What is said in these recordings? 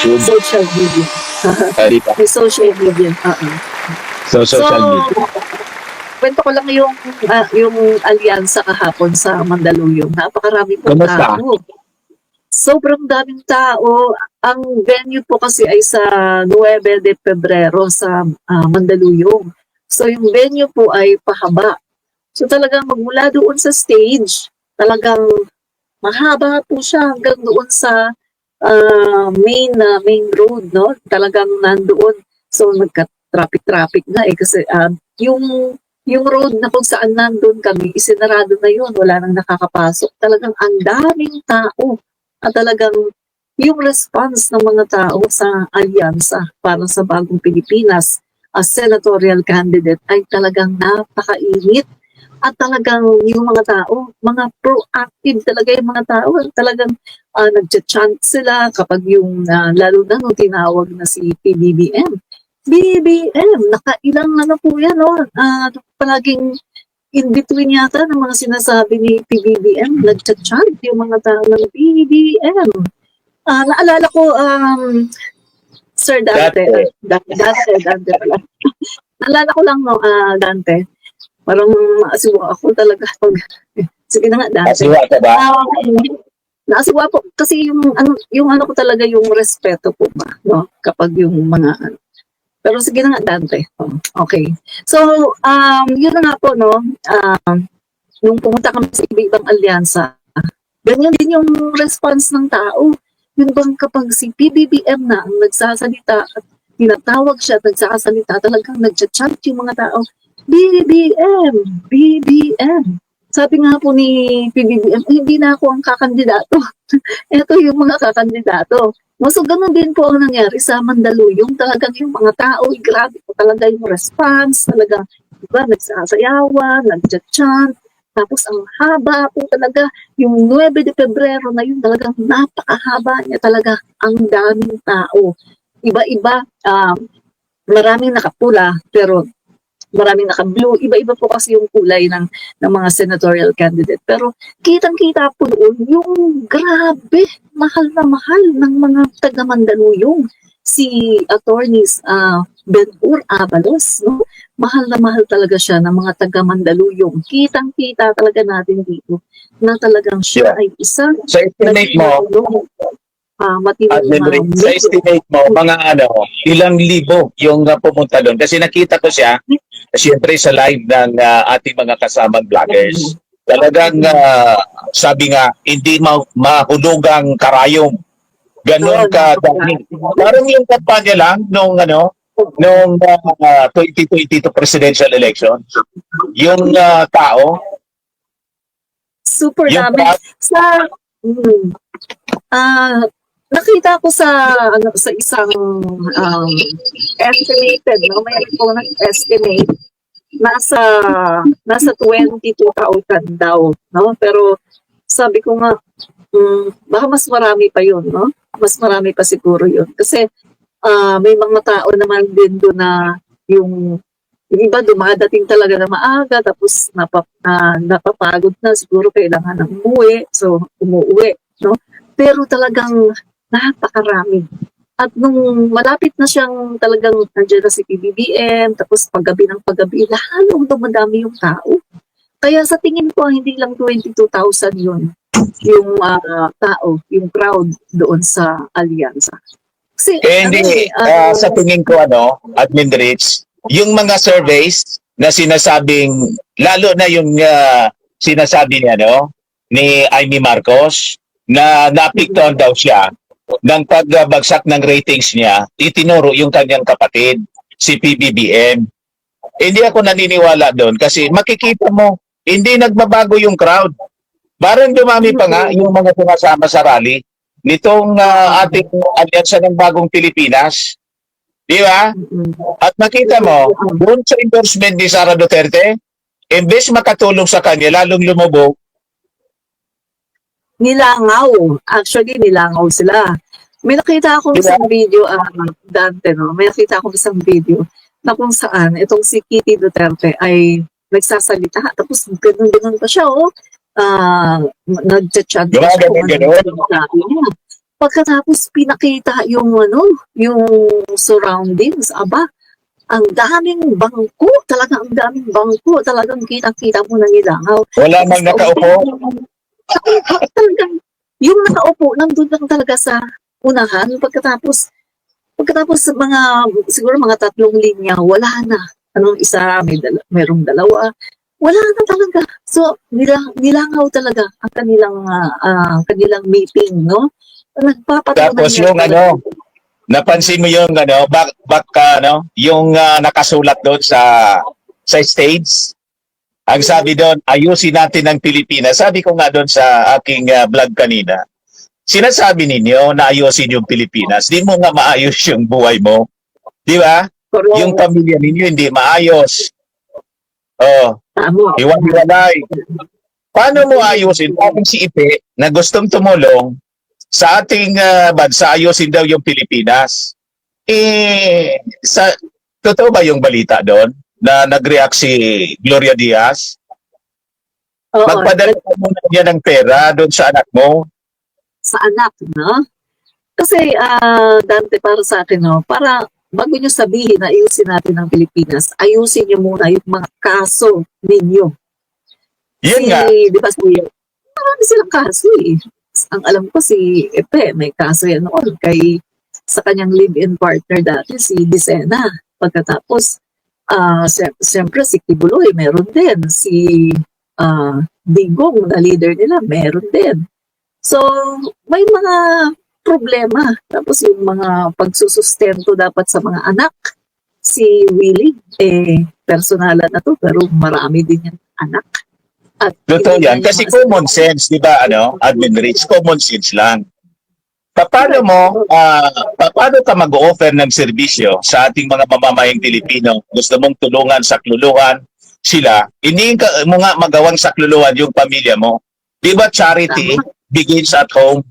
YouTube. Social media. Di ba? May social media. So, So, social media. kwento ko lang yung alyansa kahapon sa Mandaluyong. Napakarami pong Kumusta? tao. Sobrang daming tao. Ang venue po kasi ay sa 9 de Pebrero sa Mandaluyong. So yung venue po ay pahaba. So talagang magmula doon sa stage, talagang mahaba po siya hanggang doon sa main road, no? Talagang nandoon. So nagka-traffic nga kasi yung road na kung saan nandun kami, isinarado na yun, wala nang nakakapasok. Talagang ang daming tao at talagang yung response ng mga tao sa alyansa para sa Bagong Pilipinas as senatorial candidate ay talagang napakainit. At talagang yung mga tao, mga proactive talaga yung mga tao. Talagang nagcha-chant sila kapag yung, lalo na nung tinawag na si PBBM. BBM, nakailang ano po yan, no? Palaging in between yata ng mga sinasabi ni PBBM, nagcha-chant yung mga tao ng BBM. Naalala ko, Sir Dante, Dante pala. Naalala ko lang, no, Dante, parang maasiwa ako talaga. Sige na nga, Dante. Asiwa ka ba? Naasiwa po kasi yung ano ko talaga yung respeto po ba, no? Kapag yung mga pero sige na nga, Dante. Okay. So, yun na nga po, no? Nung pumunta kami sa iba-ibang alyansa, ganyan din yung response ng tao. Yun bang kapag si PBBM na ang nagsasalita at tinatawag siya at nagsasalita, talagang nagchat-chant yung mga tao, BBM, BBM. Sabi nga po ni PBBM, hindi na ako ang kakandidato. Ito yung mga kakandidato. So, ganun din po ang nangyari sa Mandaluyong. Talagang yung mga tao, grabe po talaga yung response. Talagang, diba, nagsasayawan, nagchat-chant. Tapos, ang haba po talaga. Yung 9 de Pebrero na yun, talagang napakahaba niya talaga. Ang daming tao. Iba-iba, maraming nakapula, pero maraming naka-blue. Iba-iba po kasi yung kulay ng mga senatorial candidate. Pero kitang-kita po doon yung grabe, mahal na mahal ng mga taga-Mandaluyong. Si attorneys Ben-Hur Avalos, no? Mahal na mahal talaga siya ng mga taga-Mandaluyong. Kitang-kita talaga natin dito na talagang siya ay isang Sa estimate mo, sa estimate mo, mga ilang libo yung pumunta doon? Kasi nakita ko siya, siyempre sa live ng ating mga kasamang vloggers. Talagang sabi nga, hindi mahulugang karayom. Ganon ka dami. Parang yung kampanya lang nung 2022 presidential election. Yung tao. Super dami. Nakita ko sa isang estimated, no? May po nag-estimate nasa 22,000 daw, no? Pero sabi ko nga baka mas marami pa yun, no? Mas marami pa siguro yun. Kasi may mga tao naman din doon na yung iba dumadating talaga na maaga tapos napapagod na siguro kailangan ng umuwi, so umuwi, no? Pero talagang napakarami. At nung malapit na siyang talagang nandiyan na si PBBM, tapos paggabi ng paggabi, lalong dumadami yung tao. Kaya sa tingin ko, hindi lang 22,000 yun, yung tao, yung crowd doon sa alyansa. Kasi, hindi, sa tingin ko, Admin Rich, yung mga surveys na sinasabing, lalo na yung sinasabi niya, ni Amy Marcos, na napiktuhan daw siya ng pagbagsak ng ratings niya, itinuro yung kanyang kapatid, si PBBM. Hindi ako naniniwala doon kasi makikita mo, hindi nagbabago yung crowd. Parang dumami pa nga yung mga sumasama sa rally nitong ating alyansa ng Bagong Pilipinas. Di ba? At nakita mo, doon sa endorsement ni Sara Duterte, imbes makatulong sa kanya, lalong lumubog. Nilangaw. Actually, nilangaw sila. May nakita akong isang video, Dante, no? May nakita akong isang video na kung saan itong si Kitty Duterte ay nagsasalita. Tapos ganun-ganun pa siya, nagchat-chat. Gano'n. pagkatapos pinakita yung yung surroundings, aba, ang daming bangko, talagang kitang-kita mo ng ilangaw. Wala mang nakaupo. Talagang, yung nakaupo, nandun lang talaga sa unahan. Pagkatapos siguro mga 3 linya, wala na. Isa, merong dalawa. Wala na talaga. So, nilangaw talaga ang kanilang meeting, no? Nagpapatunayan Tapos yung talaga. napansin mo yung yung nakasulat doon sa stage. Ang sabi doon, ayusin natin ang Pilipinas. Sabi ko nga doon sa aking vlog kanina, sinasabi ninyo na ayusin yung Pilipinas. Di mo nga maayos yung buhay mo. Di ba? Correct. Yung pamilya ninyo hindi maayos. Oh, Tama. hiwa-hiwalay. Paano mo ayusin? Parang si Ipe na gustong tumulong sa ating bansa, ayusin daw yung Pilipinas. Totoo ba yung balita doon na nag-react si Gloria Diaz? Oo, Magpadala ka muna niya ng pera doon sa anak mo. sa anak, no? Kasi, Dante, para sa akin, no, para bago nyo sabihin na ayusin natin ang Pilipinas, ayusin nyo muna yung mga kaso ninyo. Yun nga. Di ba, marami silang kaso eh. Ang alam ko si Epe, may kaso yan noon sa kanyang live-in partner dati, si Dicena. Pagkatapos, siyempre si Kibuloy, meron din. Si Digong, na leader nila, meron din. So, may mga problema. Tapos yung mga pagsusustento dapat sa mga anak, si Willie, personalan na to, pero marami din yung anak. At Totoo yan. Kasi common sense, di ba, Admin Rich, common sense lang. Paano ka mag-offer ng serbisyo sa ating mga mamamayang Pilipino? Gusto mong tulungan, sakluluhan sila, hindi mo nga magawang sakluluhan yung pamilya mo. Di ba charity begins at home?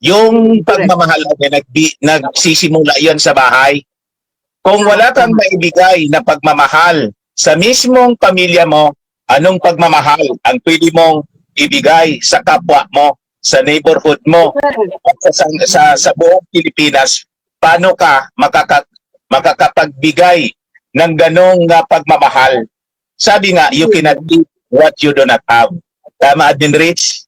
Yung pagmamahal na nagsisimula yan sa bahay. Kung wala kang maibigay na pagmamahal sa mismong pamilya mo, anong pagmamahal ang pwede mong ibigay sa kapwa mo, sa neighborhood mo, sa buong Pilipinas? Paano ka makakapagbigay ng ganong pagmamahal? Sabi nga, you cannot give what you do not have. Tama, Admin Rich?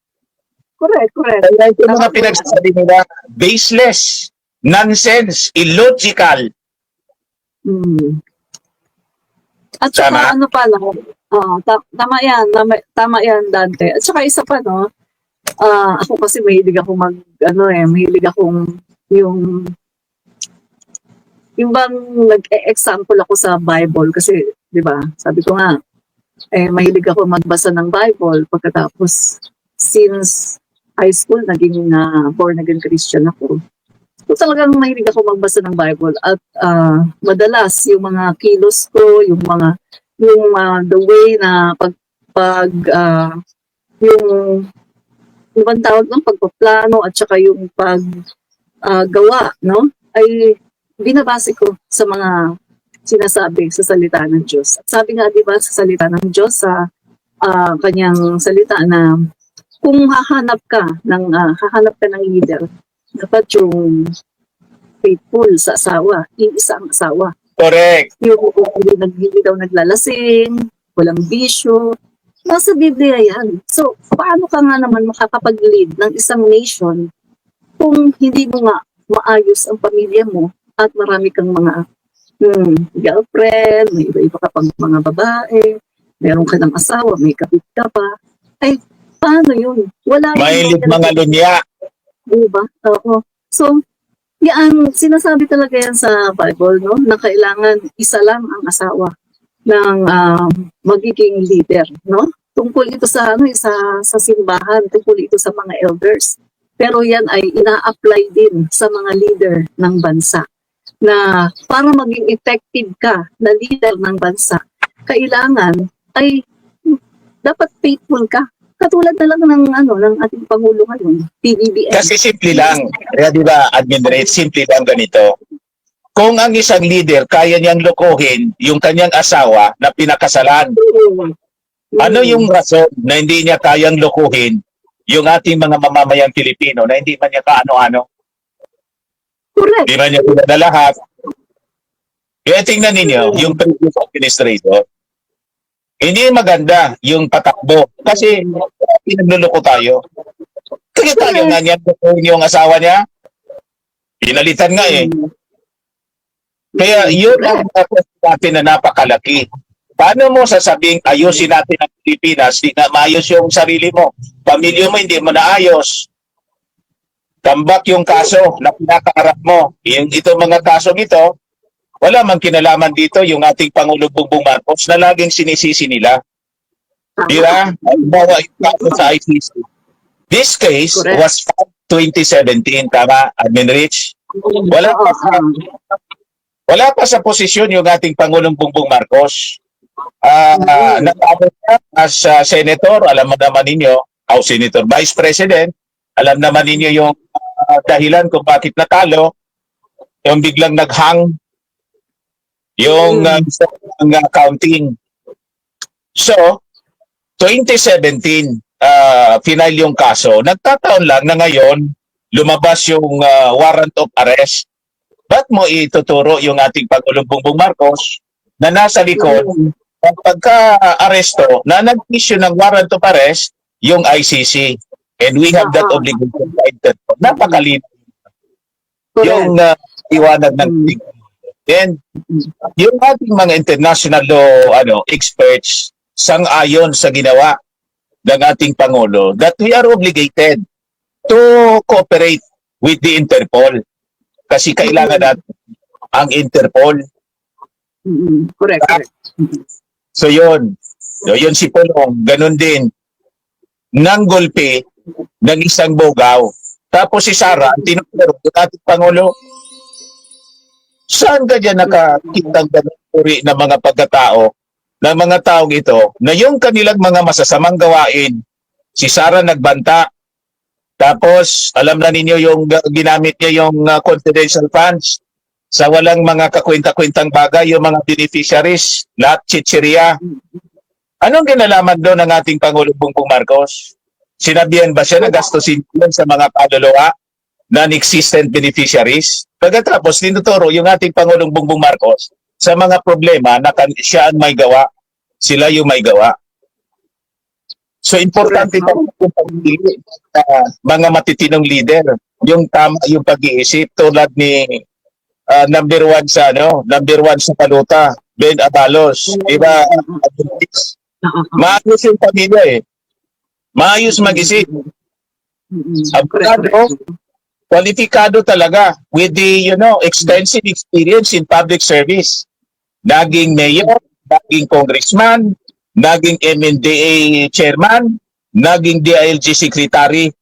Correct. Kaya yung mga pinagsasabi nila, baseless, nonsense, illogical. At saka tama yan, Dante. At saka isa pa, no, ako kasi mahilig ako yung bang nag-example ako sa Bible kasi, di ba, sabi ko nga, mahilig ako magbasa ng Bible pagkatapos since high school, naging born again Christian ako. So talagang mahilig ako magbasa ng Bible at madalas yung mga kilos ko, yung the way na yung bang tawag ng pagpaplano at saka yung paggawa, no? Ay binabase ko sa mga sinasabi sa salita ng Diyos. At sabi nga, di ba, sa salita ng Diyos, sa kanyang salita na kung hahanap ka ng leader, dapat yung faithful sa asawa, iisa ang asawa. Correct. Yung hindi daw naglalasing, walang bisyo, nasa Biblia yan. So, paano ka nga naman makakapag-lead ng isang nation kung hindi mo nga maayos ang pamilya mo at marami kang mga girlfriend, may iba-iba ka pang mga babae, meron ka ng asawa, may kapit ka pa, ay, paano yun? Wala. Mahilig mga lunya. Diba? Oo. So, yan, sinasabi talaga yan sa Bible, no? Na kailangan isa lang ang asawa ng magiging leader, no? Tungkol ito sa simbahan, tungkol ito sa mga elders. Pero yan ay ina-apply din sa mga leader ng bansa. Na para maging effective ka na leader ng bansa, kailangan ay dapat faithful ka. Katulad na lang ng ating Pangulo ngayon, PBBM. Kasi simple lang. Kaya di ba, Admin Rich, simple lang ganito. Kung ang isang leader kaya niyang lokohin yung kanyang asawa na pinakasalan, ano yung rason na hindi niya kayang lokohin yung ating mga mamamayang Pilipino na hindi man niya kaano-ano? Correct. Di ba niya na lahat? Kaya tingnan ninyo, yung previous administrator, hindi maganda yung patakbo. Kasi pinagluloko tayo. Kaya tayo nga niyan yung asawa niya, pinalitan nga eh. Kaya yun ang natin na napakalaki. Paano mo sasabing ayusin natin ang Pilipinas, di na maayos yung sarili mo, pamilya mo hindi mo naayos, tambak yung kaso na pinakaharap mo. Yung ito mga kasong ito, wala mang kinalaman dito yung ating Pangulong Bongbong Marcos na laging sinisisi nila. Di ba? Bawa yung kaso sa ICC. This case Correct. was filed 2017, tama, Admin Rich? Wala pa sa posisyon yung ating Pangulong Bongbong Marcos. Natapos na as senator, alam mo naman ninyo, Senator Vice President, alam naman ninyo yung dahilan kung bakit natalo, yung biglang naghang yung counting. So, 2017, final yung kaso. Nagtataon lang na ngayon, lumabas yung warrant of arrest. Ba't mo ituturo yung ating Pangulong Bongbong Marcos na nasa likod ng pagka-aresto na nag-issue ng warrant of arrest yung ICC? And we have that obligation. Napakalino yung iwanag ng and yung ating mga international law experts sang-ayon sa ginawa ng ating Pangulo that we are obligated to cooperate with the Interpol kasi kailangan natin ang Interpol. Correct. So yun si Pulong, ganun din nang gulpi ng isang bogaw. Tapos si Sara, tinuturo ng ating Pangulo, saan ka dyan nakakitang ganun uri ng mga pagkatao ng mga taong ito na yung kanilang mga masasamang gawain, si Sara nagbanta. Tapos, alam na ninyo yung ginamit niya yung confidential funds sa walang mga kakwenta-kwentang bagay, yung mga beneficiaries, lahat chichirya. Anong kinalaman doon ng ating Pangulong Bongbong Marcos? Sinabihan ba siya na gastusin yun sa mga kaluluwa, non-existent beneficiaries? Pagkatapos, tinuturo yung ating Pangulong Bongbong Marcos sa mga problema na siya ang may gawa, sila yung may gawa. So, importante pa yung pagpili mga matitinong leader, yung tama, yung pag-iisip tulad ni number one sa Paluta, Ben Abalos, di ba? Maayos yung pamilya eh. Maayos mag-isip. Abogado, kwalifikado talaga with the extensive experience in public service. Naging mayor, naging congressman, naging MNDA chairman, naging DILG secretary.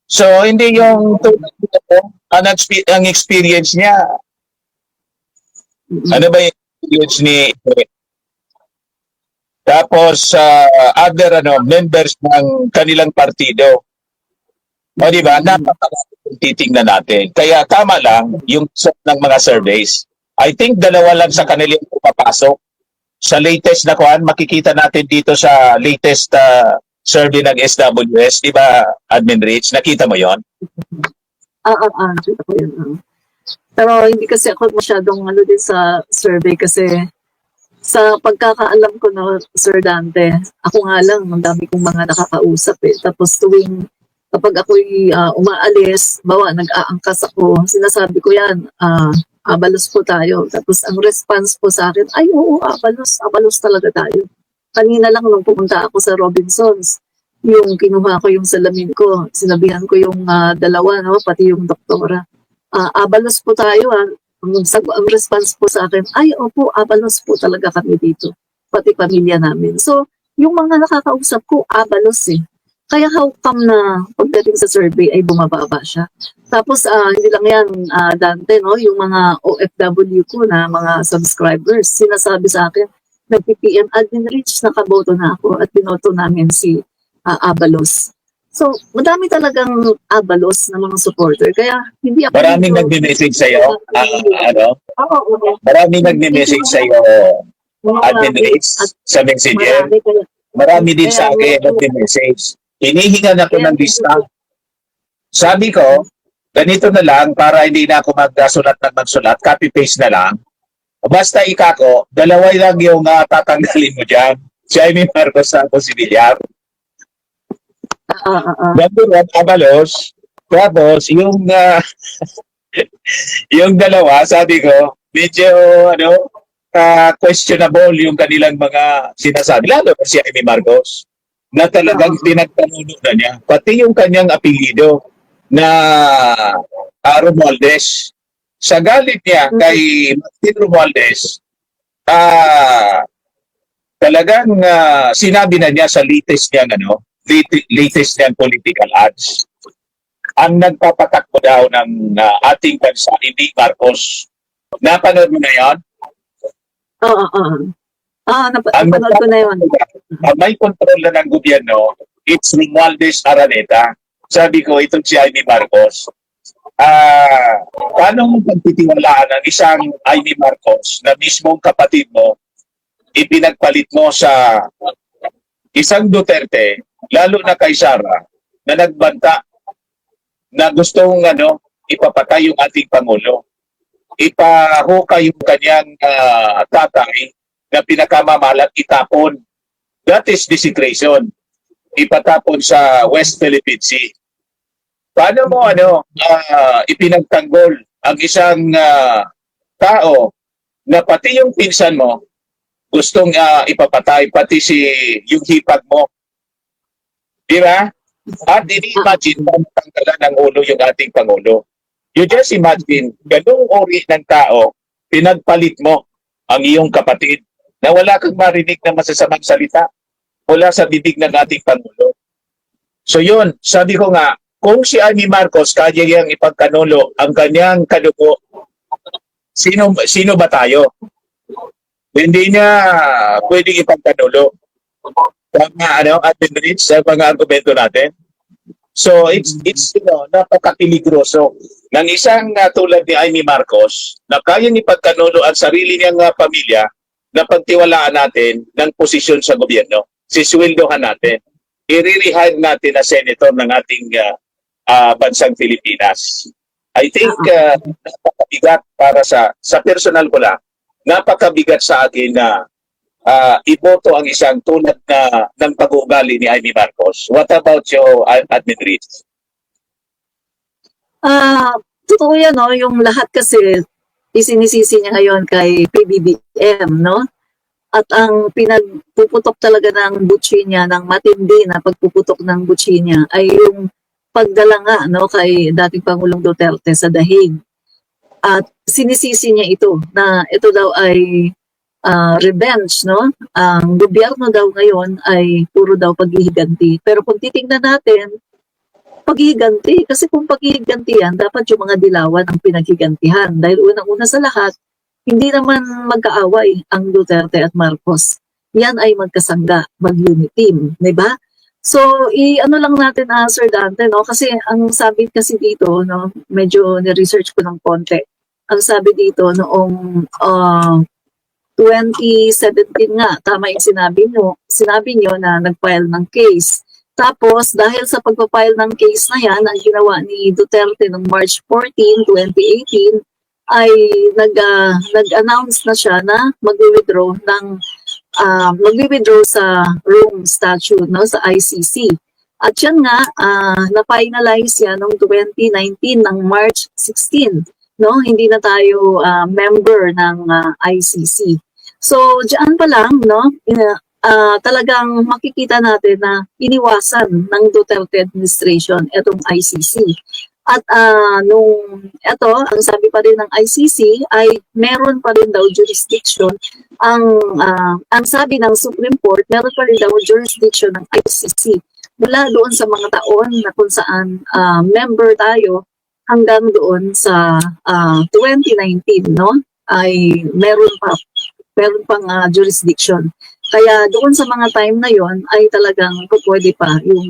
So hindi yung ang experience niya. Ano ba yung experience ni tapos other members ng kanilang partido. O di ba? Napakalaking titingnan natin. Kaya tama lang yung ng mga surveys. I think dalawa lang sa kanilang papasok. Sa latest na kuan, makikita natin dito sa latest survey ng SWS, di ba, Admin Rich? Nakita mo yon? Nakita ko yun. Pero hindi kasi ako masyadong din sa survey kasi sa pagkakaalam ko na Sir Dante, ako nga lang, ang dami kong mga nakakausap eh. Tapos kapag ako'y umaalis, nag-aangkas ako, sinasabi ko yan, abalos po tayo. Tapos ang response po sa akin, ay oo, abalos talaga tayo. Kanina lang nung pumunta ako sa Robinsons, yung kinuha ko yung salamin ko, sinabihan ko yung dalawa, pati yung doktora. Abalos po tayo ang response po sa akin, ay opo, abalos po talaga kami dito, pati pamilya namin. So, yung mga nakakausap ko, abalos eh. Kaya how come na pagdating sa survey ay bumababa siya? Tapos, hindi lang yan, Dante, yung mga OFW ko na mga subscribers, sinasabi sa akin, nag-PPM Admin Rich, nakaboto na ako at binoto namin si Abalos. So, madami talagang abalos na mga supporter. Kaya, hindi ako... Maraming nagme-message sa'yo. Maraming nagme-message sa'yo, Admin Rich, sa Messenger. Marami din sa akin nagme-message. Hinihingan ako ng lista. Sabi ko, ganito na lang para hindi na ako magsulat ng magsulat, copy-paste na lang. Basta ikako, dalawa lang yung tatanggalin mo dyan. Si Amy Marcos sa si Villar. Number one, Abalos. Tapos, yung dalawa, sabi ko, medyo, questionable yung kanilang mga sinasabi. Lalo na si Amy Marcos, na talagang pinagtanuno na niya. Pati yung kanyang apelido na Romualdez. Sa galit niya kay Martin Romualdez, talagang sinabi na niya sa latest niyang political ads. Ang nagpapatakbo daw ng ating bansa, hindi Marcos. Napanood mo na yan? Napanood ko na yun. Ang may kontrol na ng gobyerno, it's Romualdez Araneta. Sabi ko, itong si Amy Marcos. Paano mo pagtitiwalaan ang isang Amy Marcos na mismong kapatid mo, ipinagpalit mo sa isang Duterte, lalo na kay Sara, na nagbanta na gustong ipapatay yung ating Pangulo. Ipahukay yung kanyang tatay na pinakamamalat itapon. That is desecration. Ipatapon sa West Philippine Sea. Paano mo ipinagtanggol ang isang tao na pati yung pinsan mo gustong ipapatay, pati yung hipag mo. Di ba? At ini-imagine na matanggalan ng ulo yung ating Pangulo. You just imagine, ganung uri ng tao, pinagpalit mo ang iyong kapatid na wala kang marinig na masasamang salita mula sa bibig ng ating Pangulo. So yun, sabi ko nga, kung si Amy Marcos kaya yang ipagkanulo ang kanyang kadugo, sino ba tayo? Hindi niya pwedeng ipagkanulo. Tama, Admin Rich, sa mga argumento natin. So, it's napakapiligroso ng isang tulad ni Amy Marcos na kayang ipagkanulo ang sarili niyang pamilya na pagtiwalaan natin ng posisyon sa gobyerno. Sisweldohan natin. I-rehire natin na senator ng ating bansang Pilipinas. I think napakabigat para sa personal ko lang, napakabigat sa akin na iboto ang isang tulad ng pag-uugali ni Amy Marcos. What about you, Admin Rich? Totoo yan, no? Yung lahat kasi isinisisi niya ngayon kay PBBM, no? At ang pinagpuputok talaga ng butsi niya, ng matindi na pagpuputok ng butsi niya ay yung pagdala nga, no, kay dating Pangulong Duterte sa dahig. At sinisisi niya ito, na ito daw ay revenge, no? Ang gobyerno daw ngayon ay puro daw paghihiganti. Pero kung titingnan natin, paghihiganti, kasi kung paghihiganti yan, dapat yung mga dilawan ang pinaghigantihan. Dahil unang-una sa lahat, hindi naman magkaaway ang Duterte at Marcos. Yan ay magkasangga, mag-unit team, di ba? So, ano lang natin, Sir Dante, no? Kasi ang sabi kasi dito, no, medyo ni-research ko ng konti. Ang sabi dito, noong 2017 nga, tama yung sinabi nyo na nag-file ng case. Tapos, dahil sa pag-file ng case na yan, ang ginawa ni Duterte noong March 14, 2018, ay nag-announce na siya na mag-withdraw sa Rome Statute, no, sa ICC. At yan nga, na-finalize yan noong 2019 ng March 16. No, hindi na tayo member ng ICC. So, diyan pa lang, no, talagang makikita natin na iniwasan ng Duterte administration itong ICC. At ang sabi pa rin ng ICC ay meron pa rin daw jurisdiction ang sabi ng Supreme Court, meron pa rin daw jurisdiction ng ICC mula doon sa mga taon na kung saan member tayo hanggang doon sa 2019, no, ay meron pang jurisdiction. Kaya doon sa mga time na yon ay talagang pwede pa yung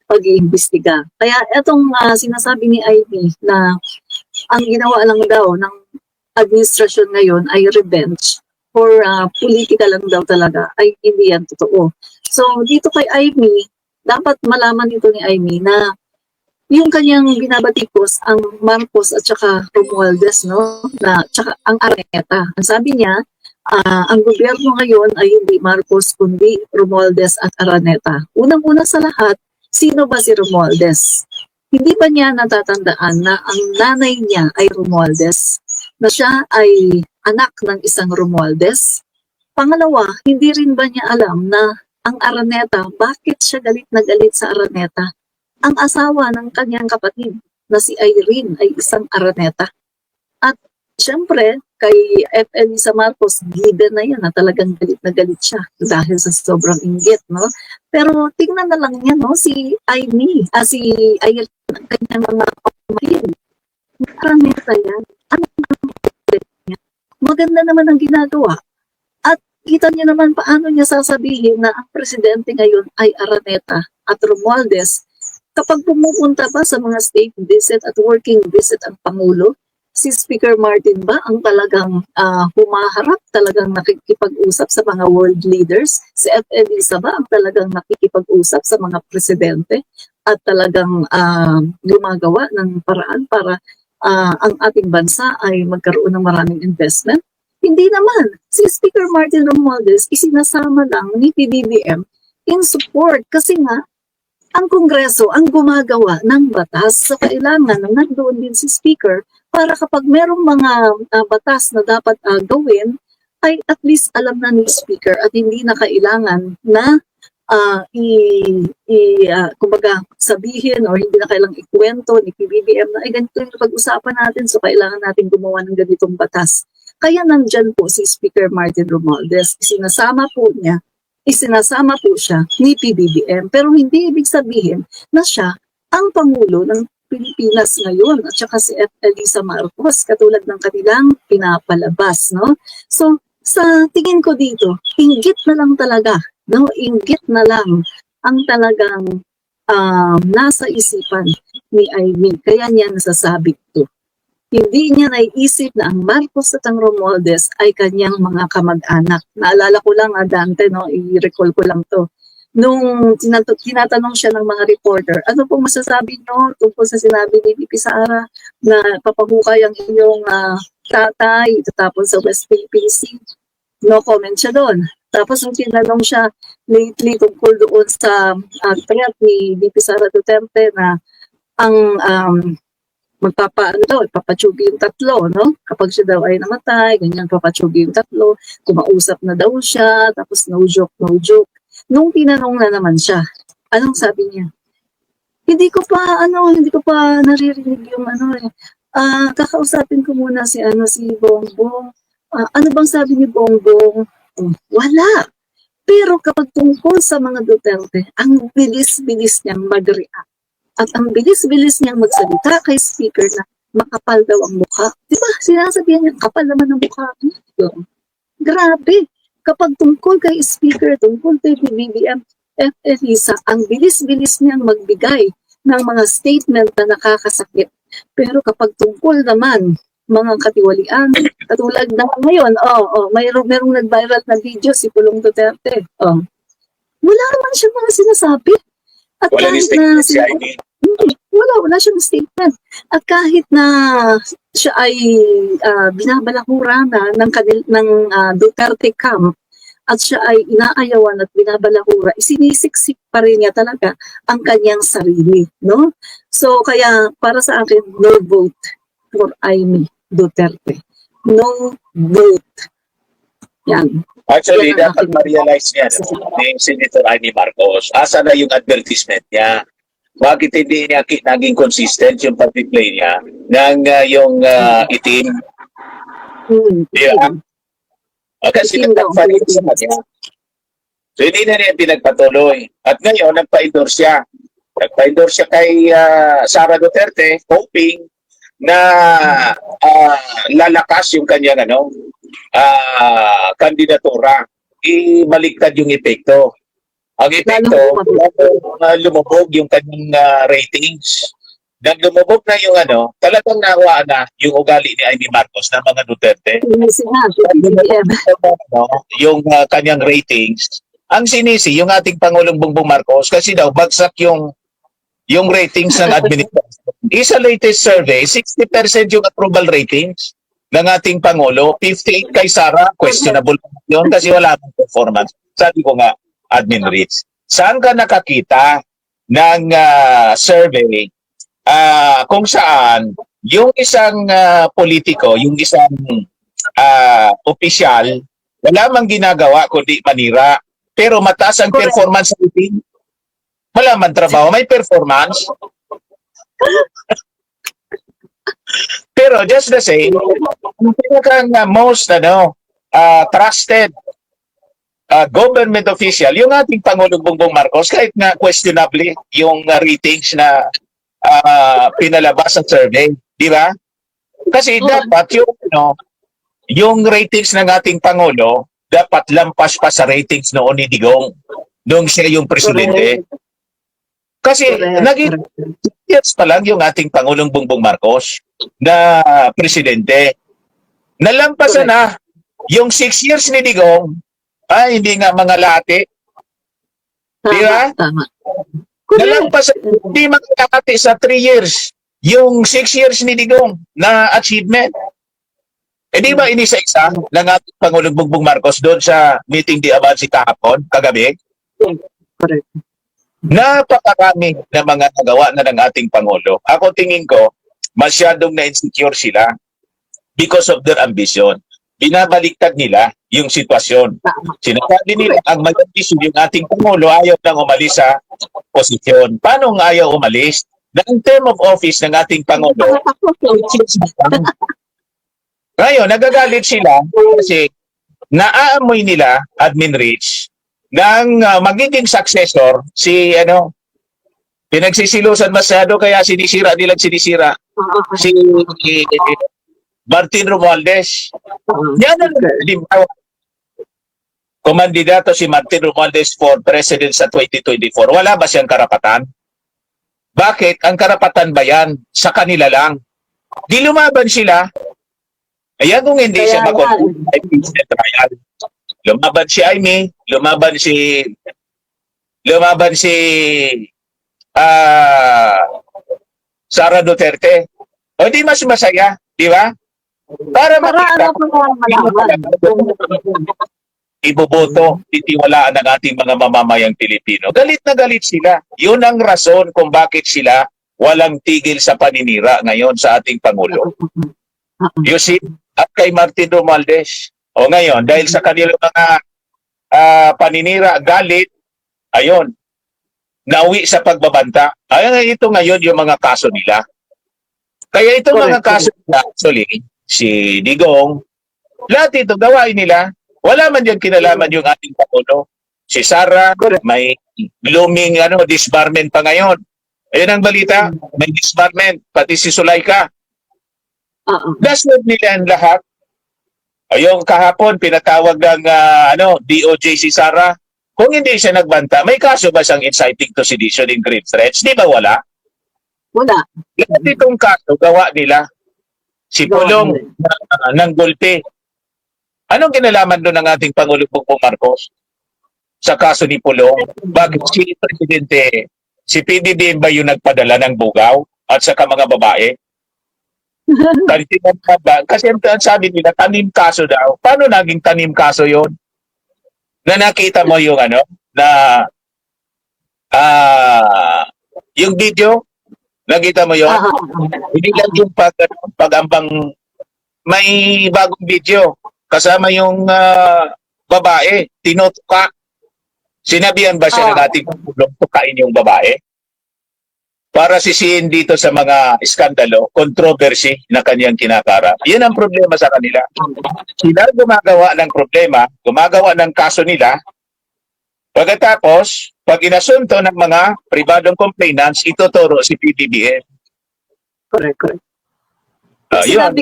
pag-iimbestiga. Kaya etong sinasabi ni Ivy na ang ginawa lang daw ng administrasyon ngayon ay revenge or political lang daw talaga, ay hindi yan totoo. So dito kay Ivy, dapat malaman nito ni Ivy na yung kanyang binabatikos ang Marcos at saka Romualdez, no? Na tsaka ang Araneta. Ang sabi niya, ang gobyerno ngayon ay hindi Marcos kundi Romualdez at Araneta. Unang-una sa lahat, sino ba si Romualdez? Hindi ba niya natatandaan na ang nanay niya ay Romualdez? Na siya ay anak ng isang Romualdez? Pangalawa, hindi rin ba niya alam na ang Araneta, bakit siya galit na galit sa Araneta? Ang asawa ng kanyang kapatid na si Irene ay isang Araneta. At syempre, kay F. Elisa Marcos, given na yan na talagang galit na galit siya dahil sa sobrang inggit, no? Pero tingnan na lang niya, no, si Amy, si Irene, ang kanyang mga kapatid. Araneta yan. Ano niya? Maganda naman ang ginagawa. At kita niyo naman paano niya sasabihin na ang presidente ngayon ay Araneta at Romualdez. Kapag pumupunta pa sa mga state visit at working visit ang Pangulo, si Speaker Martin ba ang talagang humaharap, talagang nakikipag-usap sa mga world leaders? Si F. Elisa ba ang talagang nakikipag-usap sa mga presidente at talagang gumagawa ng paraan para ang ating bansa ay magkaroon ng maraming investment? Hindi naman. Si Speaker Martin Romualdez isinasama lang ni PBBM in support kasi nga ang Kongreso ang gumagawa ng batas. So kailangan na nandoon din si Speaker para kapag merong mga batas na dapat gawin, ay at least alam na ni Speaker at hindi na kailangan na kumbaga sabihin or hindi na kailangang ikwento ni PBBM na ay ganito yung pag-usapan natin so kailangan natin gumawa ng ganitong batas. Kaya nandyan po si Speaker Martin Romualdez. Isinasama po siya ni PBBM pero hindi ibig sabihin na siya ang Pangulo ng Pilipinas ngayon at saka si F. Elisa Marcos katulad ng kanilang pinapalabas, no? So sa tingin ko dito, inggit na lang talaga, no? Inggit na lang ang talagang nasa isipan ni Amy. Kaya niya nasasabi to. Hindi niya naiisip na ang Marcos at ang Romualdez ay kanyang mga kamag-anak. Naalala ko lang, Dante, no? I-recall ko lang to. Nung tinatanong siya ng mga reporter, ano pong masasabi nyo tungkol sa sinabi ni VP Sara na papahukay ang inyong tatay tapos sa West Philippine Sea? No comment siya doon. Tapos nung tinanong siya lately tungkol doon sa threat ni VP Sara Duterte na ang papatsugi yung tatlo, no? Kapag siya daw ay namatay, ganyan, papatsugi yung tatlo, kumausap na daw siya, tapos no joke, no joke. Nung tinanong na naman siya, anong sabi niya? Hindi ko pa naririnig yung kakausapin ko muna si Bongbong. Ano bang sabi ni Bongbong? Wala. Pero kapag tungkol sa mga Duterte, ang bilis-bilis niyang mag-react. At ang bilis-bilis niyang magsalita kay Speaker na makapal daw ang mukha. Di ba? Sinasabihan niya, kapal naman ang mukha. Grabe. Kapag tungkol kay Speaker, tungkol kay BBM, F. Elisa, ang bilis-bilis niyang magbigay ng mga statement na nakakasakit. Pero kapag tungkol naman, mga katiwalian, katulad na ngayon, mayroong nag-viral na video si Pulong Duterte. Wala naman siya mga sinasabi. At Wala kahit na na wala siyang statement. At kahit na siya ay binabalakura na ng Duterte camp at siya ay inaayawan at binabalakura, sinisiksik pa rin niya talaga ang kanyang sarili, no? So kaya para sa akin, no vote for Amy Duterte. No vote. Yan. Actually, dapat ma-realize niya ni Senator Amy Marcos, asa na yung advertisement niya? Bakit hindi niya naging consistent yung pag-play niya ng yung itim? Yeah. Kasi nagpapalito sa kanya. So, hindi na niya pinagpatuloy. At ngayon, nagpa-endorse siya. Nagpa-endorse siya kay Sara Duterte, hoping na lalakas yung kanyang kandidatura. Ibaliktad yung epekto. Ang epekto, lumubog yung kanyang ratings. Nang lumubog na yung talagang nakuha na yung ugali ni Amy Marcos ng mga Duterte. Yung kanyang ratings. Ang sinisi, yung ating Pangulong Bongbong Marcos, kasi daw bagsak yung yung ratings ng administration. Isa latest survey, 60% yung approval ratings ng ating Pangulo, 58 kay Sara, questionable yun kasi wala akong performance. Sabi ko nga, Admin Rich, saan ka nakakita ng survey kung saan yung isang politiko, yung isang opisyal, wala mang ginagawa kundi manira, pero mataas ang Correct. performance rating? Wala man trabaho, may performance. Pero just the same, ang pinakang most trusted government official, yung ating Pangulong Bongbong Marcos, kahit nga questionably yung ratings na pinalabas ng survey, di ba? Kasi dapat yung ratings ng ating Pangulo, dapat lampas pa sa ratings noon ni Digong nung siya yung presidente. Kasi naging years pa lang yung ating Pangulong Bongbong Marcos na presidente. Nalampasan na yung 6 years ni Digong, hindi nga mga lati. Di ba? Tama. Nalampasan, hindi mga lati sa 3 years. Yung 6 years ni Digong na achievement. Di ba inisa-isa ng ating Pangulong Bongbong Marcos doon sa meeting di Abansi kahapon, kagabi? Correct. Napakarami na mga nagawa na ng ating Pangulo. Ako tingin ko, masyadong na-insecure sila because of their ambition. Binabaliktad nila yung sitwasyon. Sinasabi nila, ang may ambition yung ating Pangulo, ayaw nang umalis sa posisyon. Paano nga ayaw umalis? Ang term of office ng ating Pangulo, ngayon, nagagalit sila kasi naaamoy nila, Admin Rich, ng magiging successor si pinagsisilusan masyado kaya sinisira si Martin Romualdez. Yan ang kumandidato si Martin Romualdez for president sa 2024. Wala ba siyang karapatan? Bakit? Ang karapatan ba yan? Sa kanila lang. Di lumaban sila. Ayan kung hindi siya makontrol trial. Lumaban si Amy, lumaban si Sara Duterte. O di mas masaya, di ba? Para makita iboboto, titiwalaan ng ating mga mamamayang Pilipino. Galit na galit sila. Yun ang rason kung bakit sila walang tigil sa paninira ngayon sa ating Pangulo. You see? At kay Martin Romualdez. O ngayon, dahil sa kanilang mga paninira, galit, ayun, nauwi sa pagbabanta. Ay, ito ngayon yung mga kaso nila. Kaya itong mga kaso nila, actually, si Digong, lahat ito gawain nila. Wala man yung kinalaman yung ating Pangulo. Si Sara, may blooming disbarment pa ngayon. Ayun ang balita, may disbarment, pati si Sulaika. Dasword nila ang lahat. Ayong kahapon, pinatawag ng DOJ si Sara. Kung hindi siya nagbanta, may kaso ba siyang inciting to sedition in grave threats? Di ba wala? Wala. Lahat itong kaso, gawa nila. Si Pulong ng gulpi. Anong kinalaman doon ng ating Pangulong Bongbong Marcos sa kaso ni Pulong? Bakit si Presidente, si PBBM ba yung nagpadala ng bugaw at saka mga babae? Kasi ang sabi nila, tanim kaso daw. Paano naging tanim kaso yon? Na nakita mo yung yung video? Nakita mo yon? Hindi lang yung pag-ambang, may bagong video. Kasama yung babae, tinutuka. Sinabihan ba siya ng ating Pangulong tukain yung babae? Para sisihin dito sa mga iskandalo, controversy na kanyang kinakarap. Yan ang problema sa kanila. Sila gumagawa ng problema, gumagawa ng kaso nila. Pagkatapos, pag inasunto ng mga pribadong complainants, ituturo si PBBM. Correct. Yun.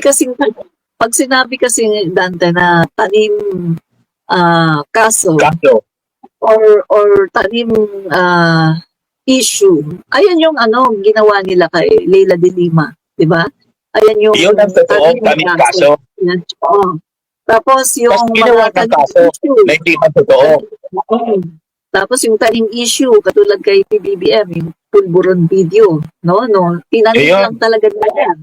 Pag sinabi kasi Dante na tanim kaso or tanim issue. Ayan yung ginawa nila kay Leila de Lima, 'di ba? Ayan yung yun ang totoo, tanim kaso. Tapos yung mga kaso na hindi man totoo. Tapos yung tanim issue, katulad kay PBBM, yung pulburon video, no? No, tinanim Ayun. lang talaga nila yan.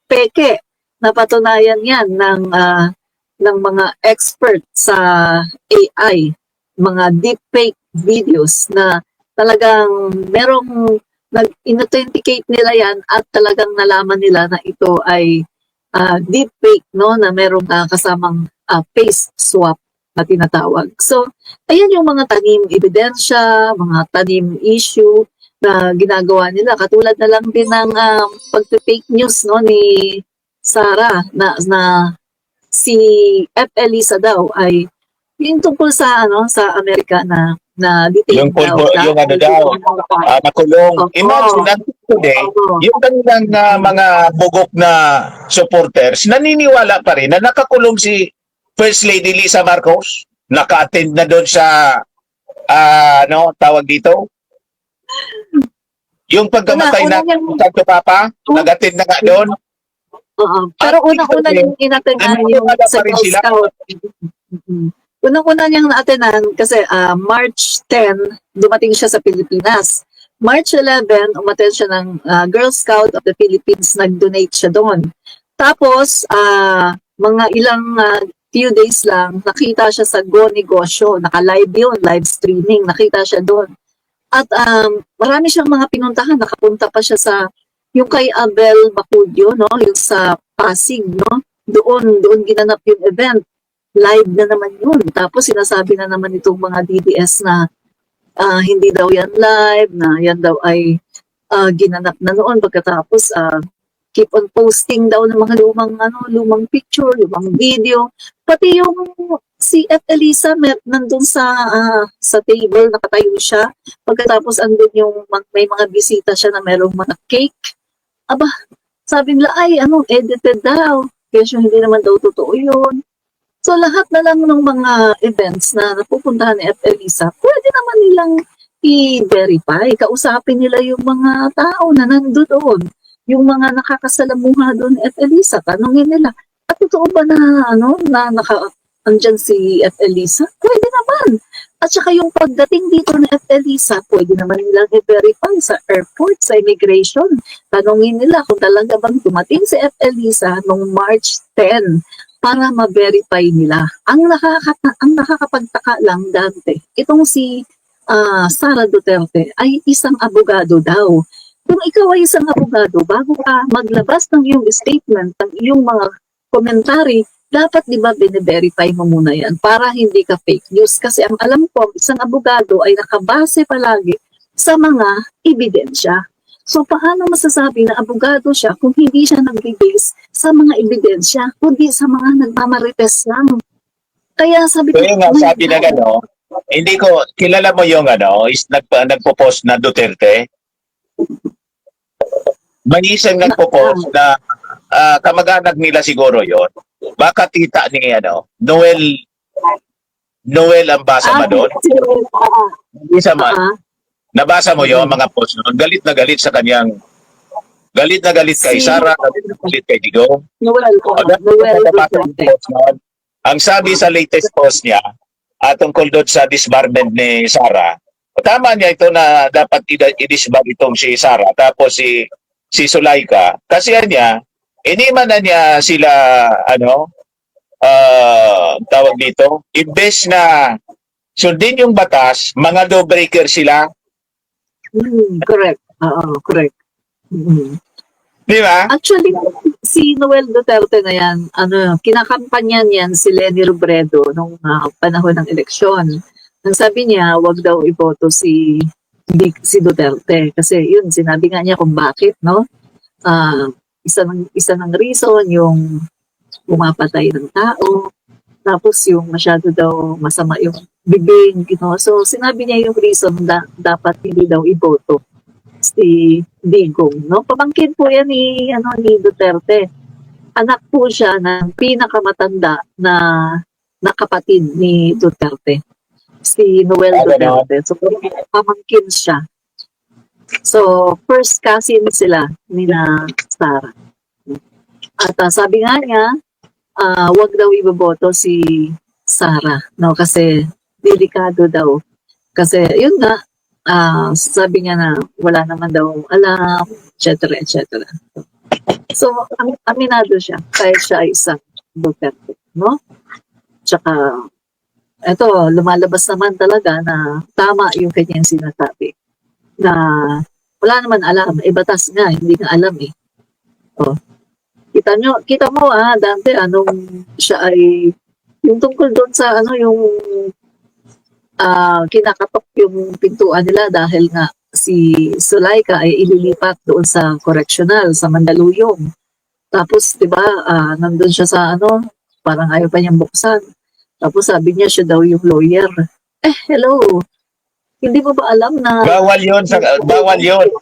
Peke, napatunayan yan ng mga expert sa AI, mga deepfake videos na talagang merong in-authenticate nila yan at talagang nalaman nila na ito ay deepfake, no, na merong kasamang face swap na tinatawag. So, ayan yung mga tanim ebidensya, mga tanim issue na ginagawa nila. Katulad na lang din ng pag-fake news, no, ni Sarah na si F. Elisa daw ay yung tungkol sa sa Amerika na Yung detained daw. pulbo, yung ano daw, nakulong. Oo. Imagine natin today, Oo. yung kanilang mga bugok na supporters, naniniwala pa rin na nakakulong si First Lady Lisa Marcos. Naka-attend na doon sa, tawag dito? Yung pagkamatay Una na niyang- Santo Papa, nag-attend na nga doon. Oo. Pero At unang-una ito, yung inatenan yung naniniwala sa pa rin Girl sila. Scout. Unang-una niyang naatenan kasi March 10, dumating siya sa Pilipinas. March 11, umattend siya ng Girl Scout of the Philippines, nag-donate siya doon. Tapos, mga ilang few days lang, nakita siya sa Go Negosyo, naka-live yun, live streaming, nakita siya doon. At marami siyang mga pinuntahan, nakapunta pa siya sa yung kay Abel Bacudio, no, yung sa Pasig, no, doon ginanap yung event. Live na naman yun. Tapos sinasabi na naman itong mga DDS na hindi daw yan live, na yan daw ay ginanap na noon. Pagkatapos keep on posting daw ng mga lumang picture, lumang video. Pati yung si F. Elisa nandun sa table, nakatayo siya. Pagkatapos andun yung may mga bisita siya na merong mga cake. Aba, sabi nila, ay, edited daw. Kasi hindi naman daw totoo yun. So, lahat na lang ng mga events na napupuntahan ni F. Elisa, pwede naman nilang i-verify. Kausapin nila yung mga tao na nandoon. Yung mga nakakasalamuha doon ni F. Elisa, tanongin nila, at totoo ba na, andyan si F. Elisa? Pwede naman. At saka yung pagdating dito ni F. Elisa, pwede naman nilang i-verify sa airport, sa immigration. Tanongin nila kung talaga bang dumating si F. Elisa noong March 10 para ma-verify nila. Ang nakakapagtaka lang, Dante, itong si Sara Duterte ay isang abogado daw. Kung ikaw ay isang abogado, bago ka maglabas ng iyong statement, ng iyong mga komentary, dapat di ba bine-verify mo muna yan para hindi ka fake news. Kasi ang alam ko, isang abogado ay nakabase palagi sa mga ebidensya. So paano masasabi na abogado siya kung hindi siya nag-base sa mga ebidensya, kundi sa mga nagmamarites lang? Kaya sabi ko, So yun nga, sabi na hindi ko, kilala mo yung nagpo-post na Duterte? May isang nagpo-post na kamag-anak nila siguro yon. Baka tita ni Noel ang basa ba doon? Isa man. Nabasa mo yon mga post noon. Galit na galit sa kanyang galit na galit kay Sara, galit na galit kay Digong. Noel Duterte. Ang sabi sa latest post niya, tungkol doon sa disbarment ni Sara, tama niya ito na dapat i-disbar itong si Sara, tapos si Sulaika, kasi niya, iniman na niya sila, tawag dito, imbes na sundin yung batas, mga lawbreaker sila. Correct. Correct. Di ba? Actually, si Noel Duterte na yan, kinakampanyan yan si Leni Robredo nung panahon ng eleksyon. Ang sabi niya, wag daw iboto si Duterte. Kasi yun, sinabi nga niya kung bakit, no? Isa ng reason, yung pumapatay ng tao. Tapos yung masyado daw masama yung bibig, So sinabi niya yung reason na dapat hindi daw iboto si Digong, no? Pamangkin po yan ni Duterte. Anak po siya ng pinakamatanda na kapatid ni Duterte. Si Noel Duterte. So pamangkin siya. So first cousin sila ni na Sara. At sabi nga niya, wag daw iboboto si Sara, no? Kasi delikado daw. Kasi yun nga, sabi niya na wala naman daw alam, etc. etc. So, aminado siya kahit siya ay isang Duterte, no? Tsaka, eto, lumalabas naman talaga na tama yung kanyang sinasabi. Na wala naman alam, batas nga, hindi nga alam eh. Oh. Kita mo Dante, anong siya ay, yung tungkol doon sa yung kinakatok yung pintuan nila dahil nga si Sulaika ay ililipat doon sa correctional, sa Mandaluyong. Tapos, di ba, nandun siya sa parang ayaw pa niyang buksan. Tapos sabi niya siya daw yung lawyer. Hello. Hindi mo ba alam na... Bawal yun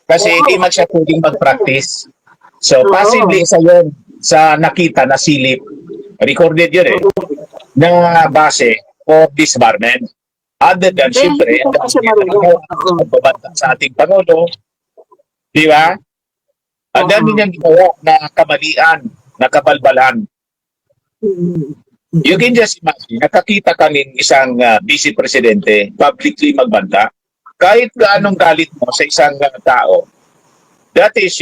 kasi hindi man siya pwedeng mag-practice. So, possibly isa yun sa nakita na silip. Recorded yun na base for disbarment. Other than, siyempre, sa ating Pangulo, di ba? Ang dami niyang ginawa na kamalian, na kabalbalan. You can just imagine, nakakita ka ng isang vice presidente publicly magbanta, kahit gaanong galit mo sa isang tao, that is,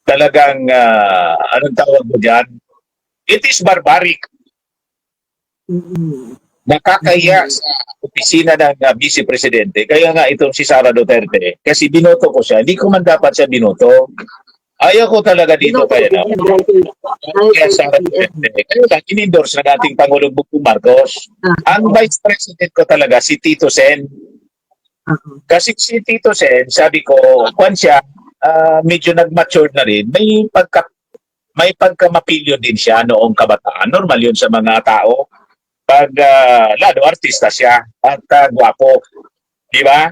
talagang, anong tawag mo dyan? It is barbaric. Nakakaya sa opisina ng vice presidente. Kaya nga itong si Sara Duterte, kasi binoto ko siya, hindi ko man dapat siya binoto. Ayaw ko talaga dito kaya kaya Sara Duterte. Kaya lang, in-endorse na ating Pangulong Bongbong Marcos. Ang vice president ko talaga, si Tito Sen. Kasi si Tito Sen, sabi ko, kung siya, medyo nag-mature na rin, may pagkamapilyo din siya noong kabataan. Normal yun sa mga tao. Pag lalo artista siya at gwapo, di ba?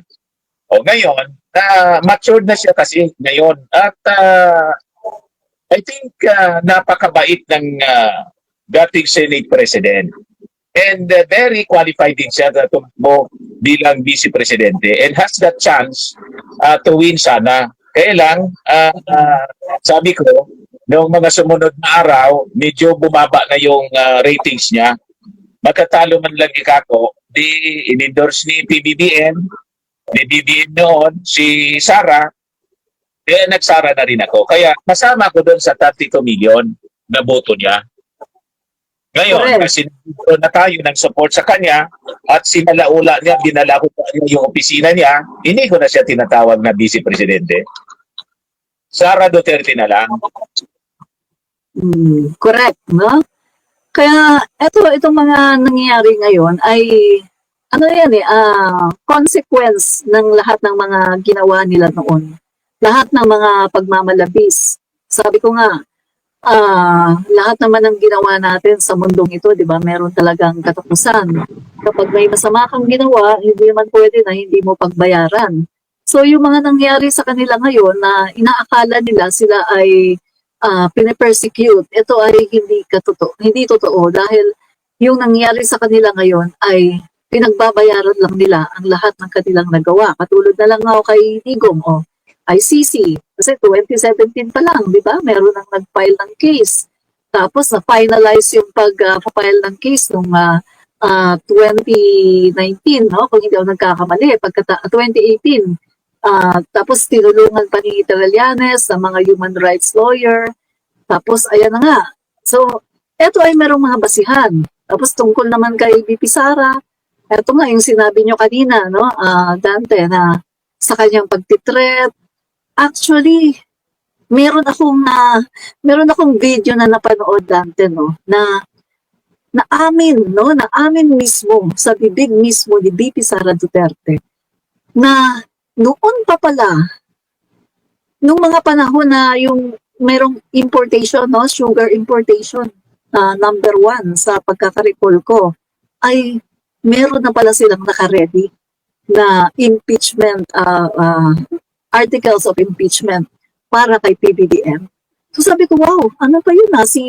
O ngayon, matured na siya kasi ngayon at I think napakabait ng dating Senate President and very qualified din siya na tumakbo bilang Vice Presidente and has that chance to win sana. Kaya lang, sabi ko, noong mga sumunod na araw, medyo bumaba na yung ratings niya. Magkatalo man lang ikako, di in-endorse ni PBBM noon, si Sara, nagsara na rin ako. Kaya masama ko doon sa 32 million na boto niya. Ngayon, kasi na tayo ng support sa kanya at sinalaula niya, dinala ko pa yung opisina niya, hindi ko na siya tinatawag na Vice Presidente. Sara Duterte na lang. Correct, no? Kaya itong mga nangyayari ngayon ay consequence ng lahat ng mga ginawa nila noon. Lahat ng mga pagmamalabis. Sabi ko nga, lahat naman ng ginawa natin sa mundong ito, di ba, meron talagang katapusan. Kapag may masama kang ginawa, hindi naman pwede na hindi mo pagbayaran. So yung mga nangyayari sa kanila ngayon na inaakala nila sila ay pine-persecute, ito ay hindi totoo dahil yung nangyari sa kanila ngayon ay pinagbabayaran lang nila ang lahat ng kanilang nagawa. Katulad na lang ako kay Digong o ICC. Kasi 2017 pa lang, di ba? Meron nang nag-file ng case. Tapos na-finalize yung pag-file ng case noong 2019, no? Kung hindi ako nagkakamali, 2018. Tapos tinulungan pa ni Trillanes sa mga human rights lawyer. Tapos ayan na nga. So, eto ay merong mga basihan. Tapos tungkol naman kay BP Sara, eto nga yung sinabi nyo kanina, no, Dante, na sa kanyang pagtitreat. Actually, meron akong video na napanood, Dante, no, na amin mismo, sa bibig mismo ni BP Sara Duterte, na noon pa pala, nung mga panahon na yung merong importation, no, sugar importation, number 1 sa pagkaka-recall ko, ay meron na pala silang naka-ready na impeachment, articles of impeachment para kay PBBM. So sabi ko, wow, ano pa yun si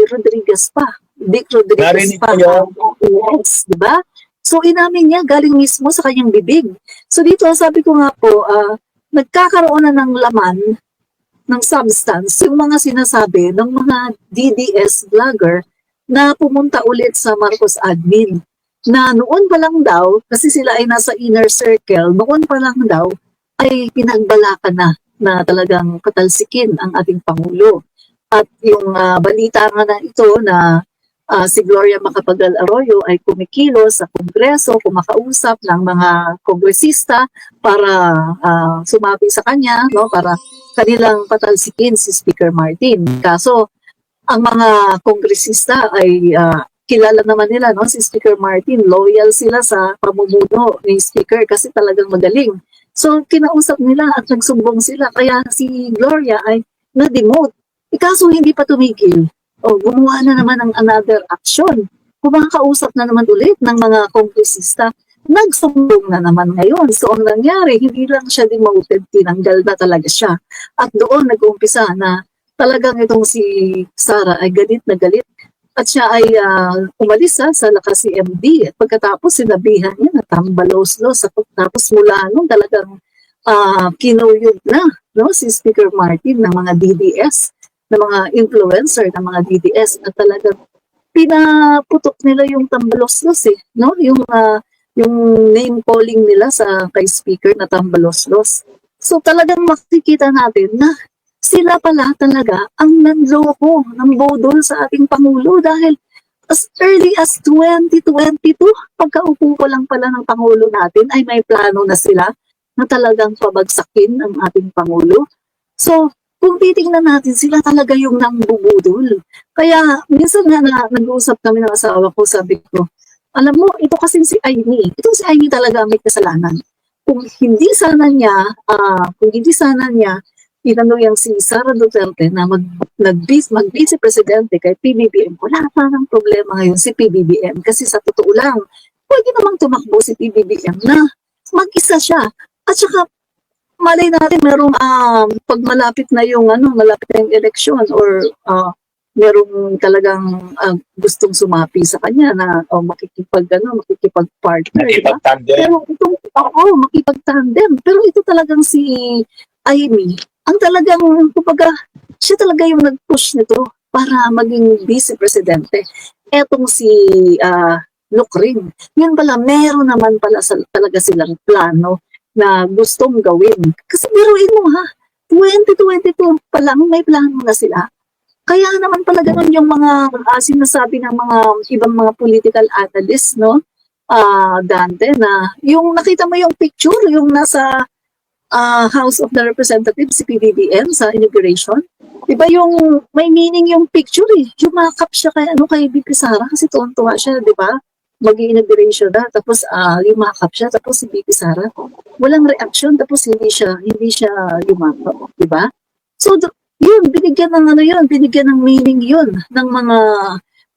Rodriguez pa, Vic Rodriguez pa, yes, di ba? So inamin niya galing mismo sa kanyang bibig. So dito sabi ko nga po, nagkakaroon na ng laman, ng substance, yung mga sinasabi ng mga DDS vlogger na pumunta ulit sa Marcos admin. na noon pa lang daw, kasi sila ay nasa inner circle, noon pa lang daw ay pinagbalakan na talagang katalsikin ang ating Pangulo. At yung balita nga na ito na si Gloria Macapagal Arroyo ay kumikilos sa Kongreso, kumakausap ng mga kongresista para sumabi sa kanya, no, para kanilang patalsikin si Speaker Martin. Kaso, ang mga kongresista ay kilala naman nila, no, si Speaker Martin, loyal sila sa pamumuno ni Speaker kasi talagang magaling. So, kinausap nila at nagsumbong sila. Kaya si Gloria ay na-demote. Kaso hindi pa tumigil. O, gumawa na naman ng another action. Kumakausap na naman ulit ng mga kongresista. Nagsumbong na naman ngayon. So, ang nangyari, hindi lang siya demoted, tinanggal na talaga siya. At doon nag-uumpisa na talagang itong si Sara ay galit na galit. At siya ay umalis sa lakas CMD. At pagkatapos sinabihan niya na tambalos-los. Tapos mula nung talagang kinuyog na, no, si Speaker Martin ng mga DDS, ng mga influencer ng mga DDS. At talagang pinaputok nila yung tambalos-los no? Yung name calling nila sa kay Speaker na tambalos-los. So talagang makikita natin na sila pala talaga ang nanloko ng bodol sa ating Pangulo dahil as early as 2022, pagkaupo ko lang pala ng Pangulo natin ay may plano na sila na talagang pabagsakin ang ating Pangulo. So, kung titingnan natin, sila talaga yung nangbubudol. Kaya, minsan nga nag-uusap kami ng asawa ko, sabi ko, alam mo, ito kasi si Amy. Ito si Amy talaga may kasalanan. Kung hindi sana niya inano yang si Sara Duterte na mag-vice presidente kay PBBM, wala pa ng problema ngayon si PBBM kasi sa totoo lang, pwede namang tumakbo si PBBM na mag-isa siya. At saka, malay natin merong pag malapit na yung election or merong talagang gustong sumapi sa kanya na makikipag-partner, diba? Pero itong, makipag-tandem. Pero ito talagang si Amy, ang talagang, kumbaga, siya talaga yung nag-push nito para maging vice-presidente. Etong si Lucrin, yun pala, meron naman pala talaga silang plano na gustong gawin. Kasi biruin mo 2022 pa lang may plano na sila. Kaya naman pala ganun yung mga sinasabi ng mga ibang mga political analysts, no? Dante, na yung nakita mo yung picture, yung nasa House of the Representatives, si PBBM sa inauguration. Diba yung may meaning yung picture Yumakap siya kay VP Sara kasi tuwan-tuwa siya, diba? Mag-inauguration na, tapos yumakap siya, tapos si VP Sara, walang reaction, tapos hindi siya yumakap, diba? So, yun, binigyan ng meaning yun ng mga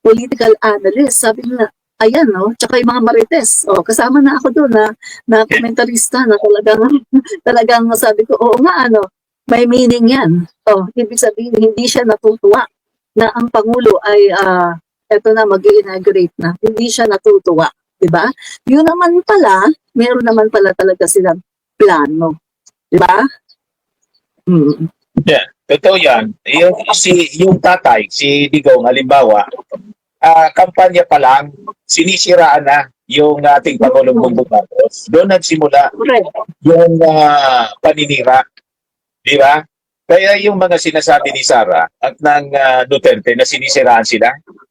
political analysts. Sabi nila, ayan, no? Tsaka yung mga marites. Kasama na ako doon na komentarista na talagang sabi ko, oo nga, may meaning yan. Ibig sabihin, hindi siya natutuwa na ang Pangulo ay, eto na, mag-i-inaugurate na. Hindi siya natutuwa. Diba? Yun naman pala, meron naman pala talaga silang plano. Diba? Yeah, totoo yan. Yung tatay, si Digong, halimbawa, kampanya pa lang, sinisiraan na yung ating Pangulong Bongbong Marcos. Doon nagsimula yung paninira. Di ba? Kaya yung mga sinasabi ni Sara at ng Duterte na sinisiraan sila,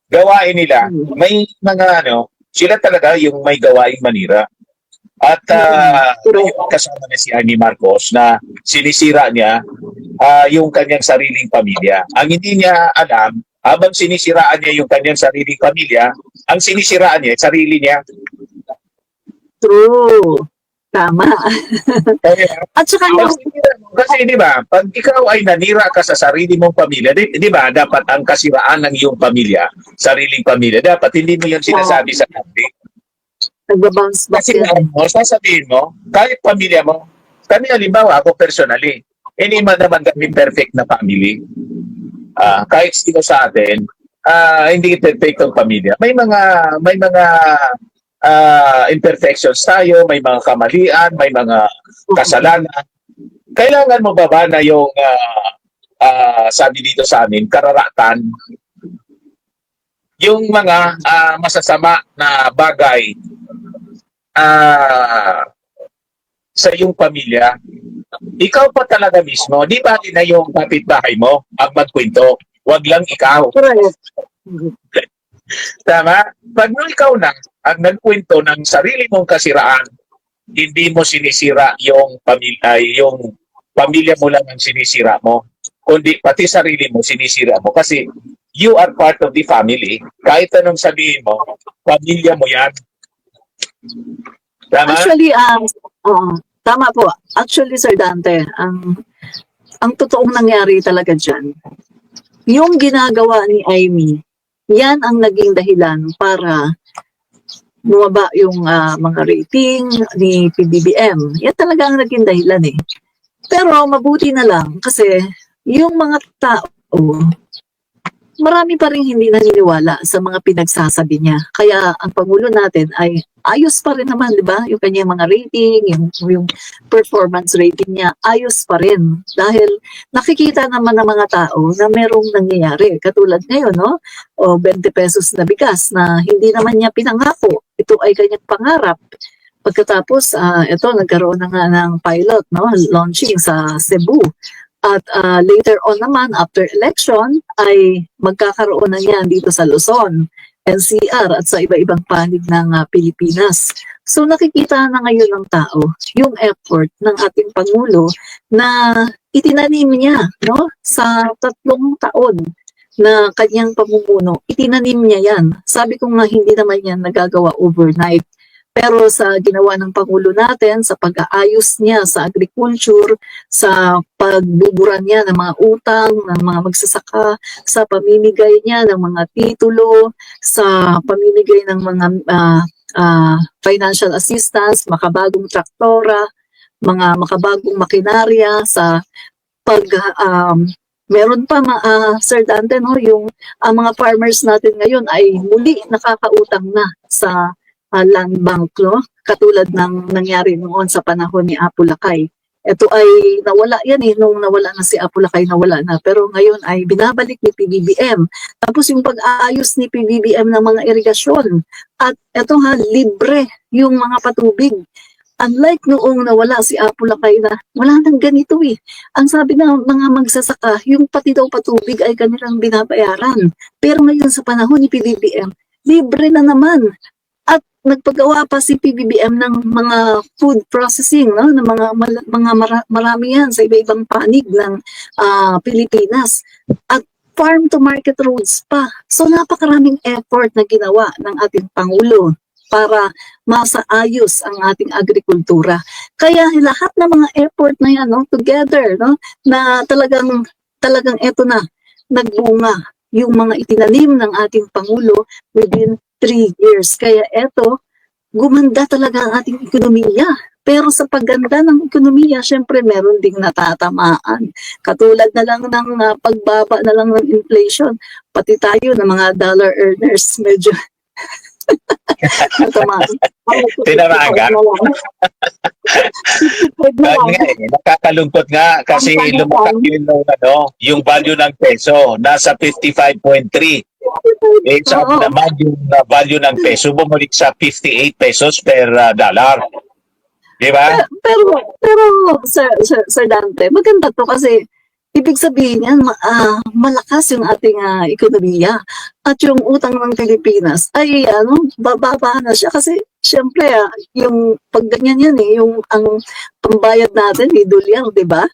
gawain nila, may mga sila talaga yung may gawaing manira. At kasama na si Amy Marcos na sinisira niya yung kanyang sariling pamilya. Ang hindi niya alam, habang sinisiraan niya yung kanyang sariling pamilya, ang sinisiraan niya, sarili niya. True. Tama. At saka kasi di ba, pag ikaw ay nanira ka sa sarili mong pamilya, di ba, dapat ang kasiraan ng iyong pamilya, sariling pamilya, dapat hindi mo yan sinasabi sa public. Nagbabounce back kasi sasabihin mo, kahit pamilya mo, kami halimbawa, ako personally, hindi man naman kami perfect na family. Kahit sino sa atin, hindi perfect ang pamilya. May mga imperfections tayo, may mga kamalian, may mga kasalanan. Kailangan mo ba na yung sabi dito sa amin, kararatan? yung mga masasama na bagay sa iyong pamilya, ikaw pa talaga mismo, di ba na yung kapitbahay mo ang magkwento, wag lang ikaw. Correct. Tama? Pag ikaw na ang nagkwento ng sarili mong kasiraan, hindi mo sinisira yung pamilya mo lang ang sinisira mo, kundi pati sarili mo sinisira mo kasi you are part of the family. Kahit anong sabihin mo, pamilya mo yan. Tama? Actually, tama po. Actually, Sir Dante, ang totoong nangyari talaga dyan, yung ginagawa ni Amy, yan ang naging dahilan para bumaba yung mga rating ni PBBM. Yan talaga ang naging dahilan eh. Pero mabuti na lang kasi yung mga tao, marami pa rin hindi naniniwala sa mga pinagsasabi niya. Kaya ang Pangulo natin ay ayos pa rin naman, di ba? Yung kanyang mga rating, yung performance rating niya, ayos pa rin. Dahil nakikita naman ng mga tao na merong nangyayari. Katulad ngayon, no? O 20 pesos na bigas na hindi naman niya pinangako. Ito ay kanyang pangarap. Pagkatapos, ito, nagkaroon na nga ng pilot, no? Launching sa Cebu. At later on naman, after election, ay magkakaroon na yan dito sa Luzon, NCR at sa iba-ibang panig ng Pilipinas. So nakikita na ngayon ng tao yung effort ng ating Pangulo na itinanim niya, no, sa 3 taon na kanyang pamumuno. Itinanim niya yan. Sabi ko nga hindi naman yan nagagawa overnight. Pero sa ginawa ng Pangulo natin, sa pag-aayos niya sa agriculture, sa pagbuburan niya ng mga utang, ng mga magsasaka, sa pamimigay niya ng mga titulo, sa pamimigay ng mga financial assistance, makabagong traktora, mga makabagong makinarya, sa pag meron pa Sir Dante, no, yung mga farmers natin ngayon ay muli nakakautang na sa land bank, no? Katulad ng nangyari noon sa panahon ni Apo Lakay. Ito ay nawala yan eh, nung nawala na si Apo Lakay, nawala na. Pero ngayon ay binabalik ni PBBM. Tapos yung pag-aayos ni PBBM ng mga irigasyon. At ito libre yung mga patubig. Unlike noong nawala si Apo Lakay na wala nang ganito eh. Ang sabi ng mga magsasaka, yung pati daw patubig ay kanilang binabayaran. Pero ngayon sa panahon ni PBBM, libre na naman. At nagpagawa pa si PBBM ng mga food processing, no, ng marami yan sa iba-ibang panig ng Pilipinas. At farm to market roads pa. So napakaraming effort na ginawa ng ating Pangulo para masaayos ang ating agrikultura. Kaya lahat ng mga effort na yan, no, together, no, na talagang eto na nagbunga yung mga itinanim ng ating Pangulo within 3 years. Kaya eto, gumanda talaga ang ating ekonomiya. Pero sa pagganda ng ekonomiya, syempre meron ding natatamaan. Katulad na lang ng pagbaba na lang ng inflation. Pati tayo ng mga dollar earners, medyo natamaan. Tinamaan ka? Nakakalungkot nga kasi lumakas yung value ng peso, nasa 55.3. Eh, sabi naman yung value ng peso bumalik sa 58 pesos per dollar. Di ba? Pero Sir Dante, maganda to kasi ibig sabihin yan, malakas yung ating ekonomiya at yung utang ng Pilipinas ay bababa na siya kasi syempre yung pag ganyan yan yung ang pambayad natin dolyar, di ba?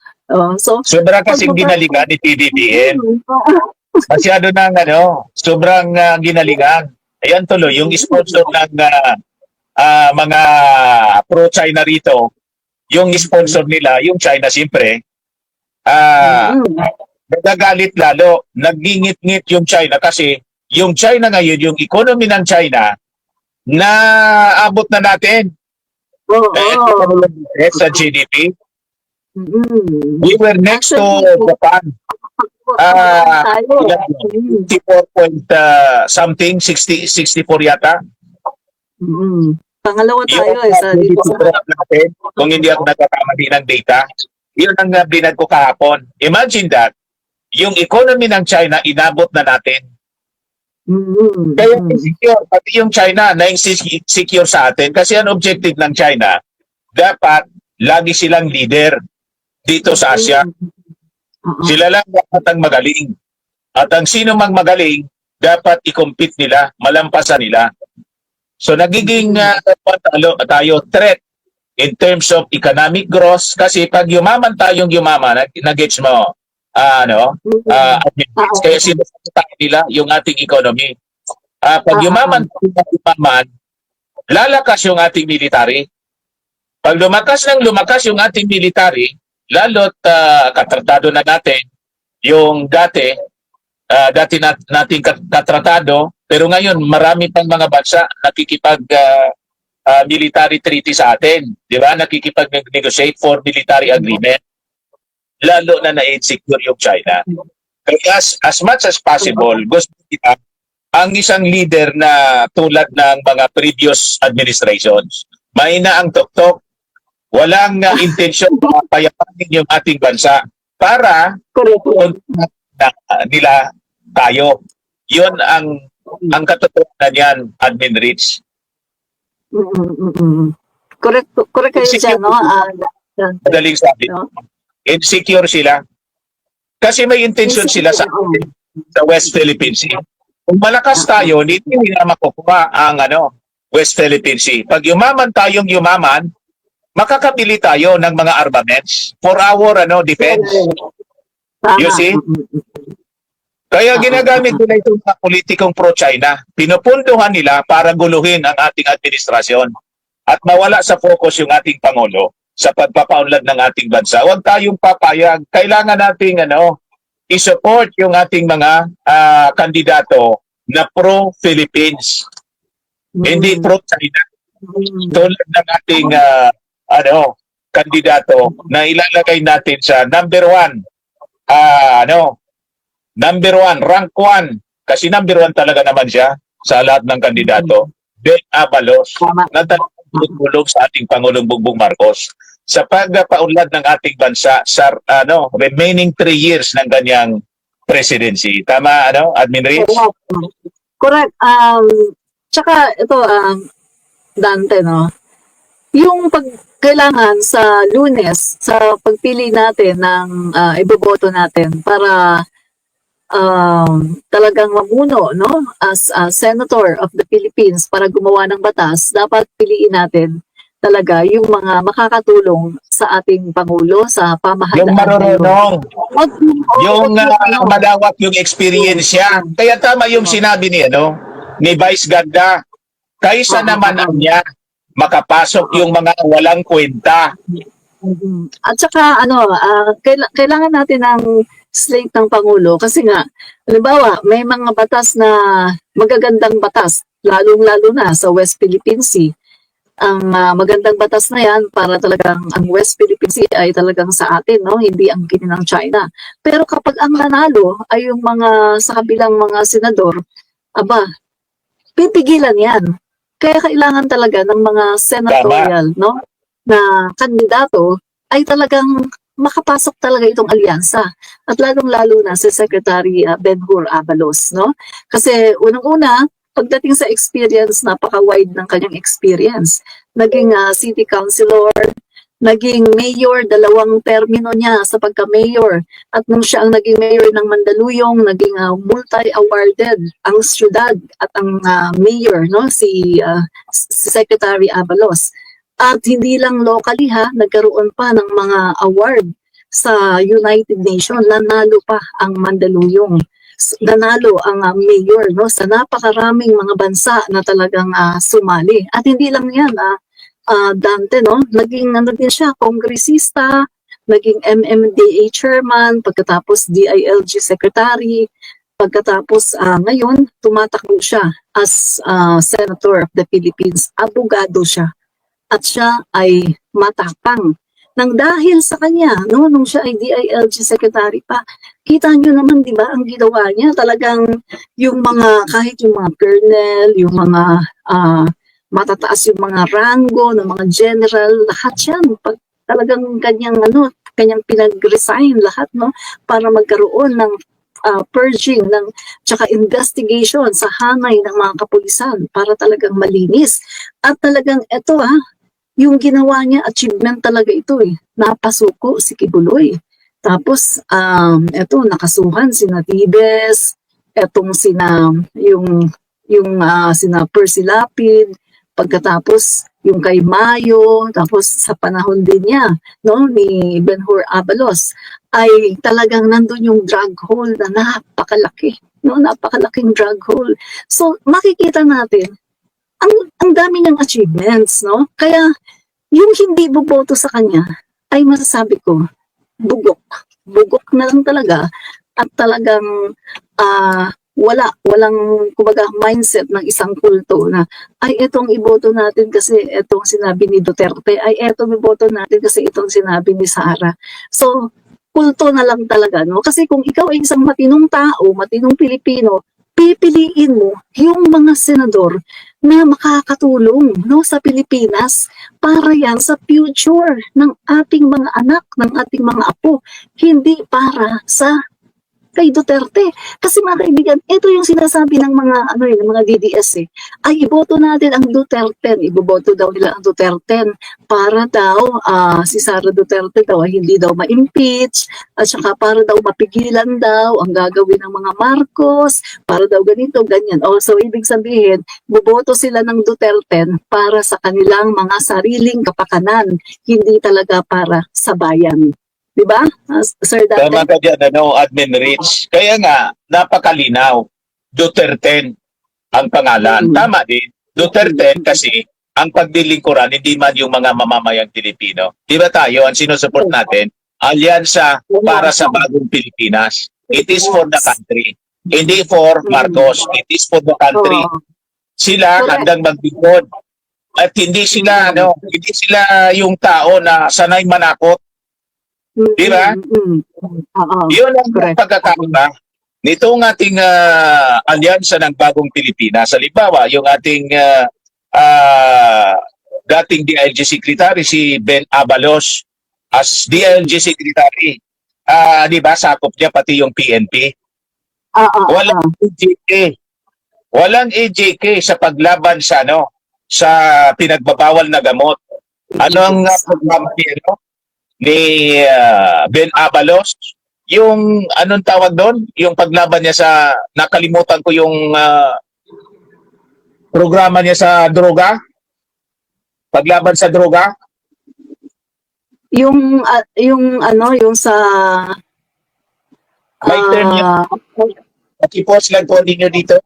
So sobra kasing ginalingan ni PBBM. Masyado ng sobrang ginalingan. Ayan tuloy, yung sponsor ng mga pro-China rito, yung sponsor nila, yung China siyempre, nagagalit lalo, nagingit-ngit yung China kasi yung China ngayon, yung economy ng China, na abot na natin. Sa GDP. We were next to Japan. 64 something, 64 yata. Pangalawa tayo sa dito sa natin, kung hindi ako nagkakamali ng data. Yun ang binag ko kahapon. Imagine that, yung economy ng China inabot na natin. Kaya Mm. insecure, pati yung China na insecure sa atin kasi ang objective ng China, dapat lagi silang leader dito sa Asia. Oo. Sila lang dapat ang magaling. At ang sino mang magaling, dapat i-compete nila, malampasan nila. So nagiging tayo threat in terms of economic growth kasi pag yumaman tayong yumaman, nag-gets mo, kaya sinasaktan nila yung ating economy. Pag yumaman tayong yumaman, lalakas yung ating military. Pag lumakas yung ating military, lalo't katratado na natin yung dati nating katratado, pero ngayon marami pang mga bansa nakikipag military treaty sa atin, di ba? Nakikipag-negotiate for military agreement, lalo na na-insecure yung China. Kaya as much as possible, gusto kita ang isang leader na tulad ng mga previous administrations. Mahina ang tuktok, walang intensyon na payapanin yung ating bansa para nila tayo. Yun ang katotohanan yan, Admin Rich. Correct kayo dyan, no? Madaling sabi. No? Insecure sila. Kasi may intention sila sa West Philippine Sea. Kung malakas tayo, hindi na makukuha ang West Philippine Sea. Pag yumaman tayong yumaman, makakabili tayo ng mga armaments for our defense. You see? Kaya ginagamit nila itong mga politikong pro-China. Pinupunduhan nila para guluhin ang ating administrasyon at mawala sa focus yung ating Pangulo sa pagpapaunlad ng ating bansa. Huwag tayong papayag. Kailangan nating i-support yung ating mga kandidato na pro-Philippines. Hindi pro-China. Tulad ng ating kandidato na ilalagay natin sa number one, rank 1. Kasi number 1 talaga naman siya sa lahat ng kandidato. Ben Abalos na tulong sa ating Pangulong Bongbong Marcos sa pagpaunlad ng ating bansa sa remaining 3 years ng kanyang presidency. Tama, Admin Rich? Correct. Tsaka ito, Dante, no? Yung kailangan sa Lunes, sa pagpili natin ng iboboto natin para talagang mamuno, no? As Senator of the Philippines para gumawa ng batas, dapat piliin natin talaga yung mga makakatulong sa ating Pangulo sa pamahalaan. Yung marunong. Yung malawak yung experience niya. Kaya tama yung sinabi ni Vice Ganda. Kaysa naman ang niya makapasok yung mga walang kwenta. At saka kailangan natin ng slate ng Pangulo kasi nga, halimbawa, may mga batas na magagandang batas, lalong-lalo na sa West Philippine Sea. Ang magandang batas na yan para talagang ang West Philippine Sea ay talagang sa atin, no? Hindi ang kinin ng China. Pero kapag ang nanalo ay yung mga sa kabilang mga senador, pipigilan yan. Kaya kailangan talaga ng mga senatorial, no, na kandidato ay talagang makapasok talaga itong alyansa. At lalong-lalo na si Secretary Ben-Hur Abalos, no? Kasi unang-una, pagdating sa experience, napaka-wide ng kanyang experience. Naging city councilor, naging mayor, 2 termino niya sa pagka-mayor. At nung siya ang naging mayor ng Mandaluyong, naging multi-awarded ang syudad at ang mayor, no, si Secretary Abalos. At hindi lang locally nagkaroon pa ng mga award sa United Nations, nanalo pa ang Mandaluyong. Nanalo ang mayor, no, sa napakaraming mga bansa na talagang sumali. At hindi lang yan, Dante, no, naging din siya, kongresista, naging MMDA chairman, pagkatapos DILG secretary, pagkatapos ngayon tumatakbo siya as Senator of the Philippines. Abogado siya. At siya ay matapang. Nang dahil sa kanya, no, nung siya ay DILG secretary pa, kita nyo naman, di ba, ang ginawa niya, talagang yung mga, kahit yung mga colonel, yung mga matataas yung mga rango, ng mga general, lahat yan, talagang kanyang pinag-resign lahat, no, para magkaroon ng purging ng tsaka investigation sa hanay ng mga kapulisan para talagang malinis. At talagang ito yung ginawa niya, achievement talaga ito Napasuko si Kibuloy. Tapos, eto, nakasuhan sina Tibes, etong sina Percy Lapid, pagkatapos yung kay Mayo, tapos sa panahon din niya, no, ni Ben-Hur Abalos, ay talagang nandun yung drug hole na napakalaki, no, napakalaking drug hole. So, makikita natin, ang dami niyang achievements, no? Kaya, yung hindi boboto sa kanya, ay masasabi ko, bugok. Bugok na lang talaga at talagang walang kumbaga mindset ng isang kulto na ay etong iboto natin kasi etong sinabi ni Duterte, ay etong iboto natin kasi itong sinabi ni Sara. So, kulto na lang talaga, no? Kasi kung ikaw ay isang matinong tao, matinong Pilipino, pipiliin mo yung mga senador na makakatulong, no, sa Pilipinas para yan sa future ng ating mga anak, ng ating mga apo, hindi para sa kay Duterte. Kasi mga kaibigan, ito yung sinasabi ng mga ng mga DDS ay iboto natin ang Duterte. Iboboto daw nila ang Duterte para daw si Sara Duterte daw ay hindi daw ma-impeach at saka para daw mapigilan daw ang gagawin ng mga Marcos, para daw ganito, ganyan. So ibig sabihin, boboto sila ng Duterte para sa kanilang mga sariling kapakanan, hindi talaga para sa bayan. Diba? Sir Dante? Tama ka dyan, Admin Rich. Kaya nga, napakalinaw. Duterte ang pangalan. Tama din. Duterte kasi ang pagdilingkuran, hindi man yung mga mamamayang Pilipino. Di ba tayo, ang sinusupport natin, alyansa para sa bagong Pilipinas. It is for the country. Hindi for Marcos. It is for the country. Sila handang magbigod. At hindi sila yung tao na sanay manakot. Di ba? Yun ang pagkakaiba nitong ating alyansa ng bagong Pilipinas. Halimbawa, yung ating dating DILG Secretary, si Ben Abalos, as DILG Secretary, di ba, sakop niya pati yung PNP. Walang EJK. Walang EJK sa paglaban sa pinagbabawal na gamot. Ano ang programa ni Ben Abalos, yung anong tawag doon? Yung paglaban niya sa, nakalimutan ko yung programa niya sa droga? Paglaban sa droga? Yung sa May term niya. Pati-post lang po ninyo dito.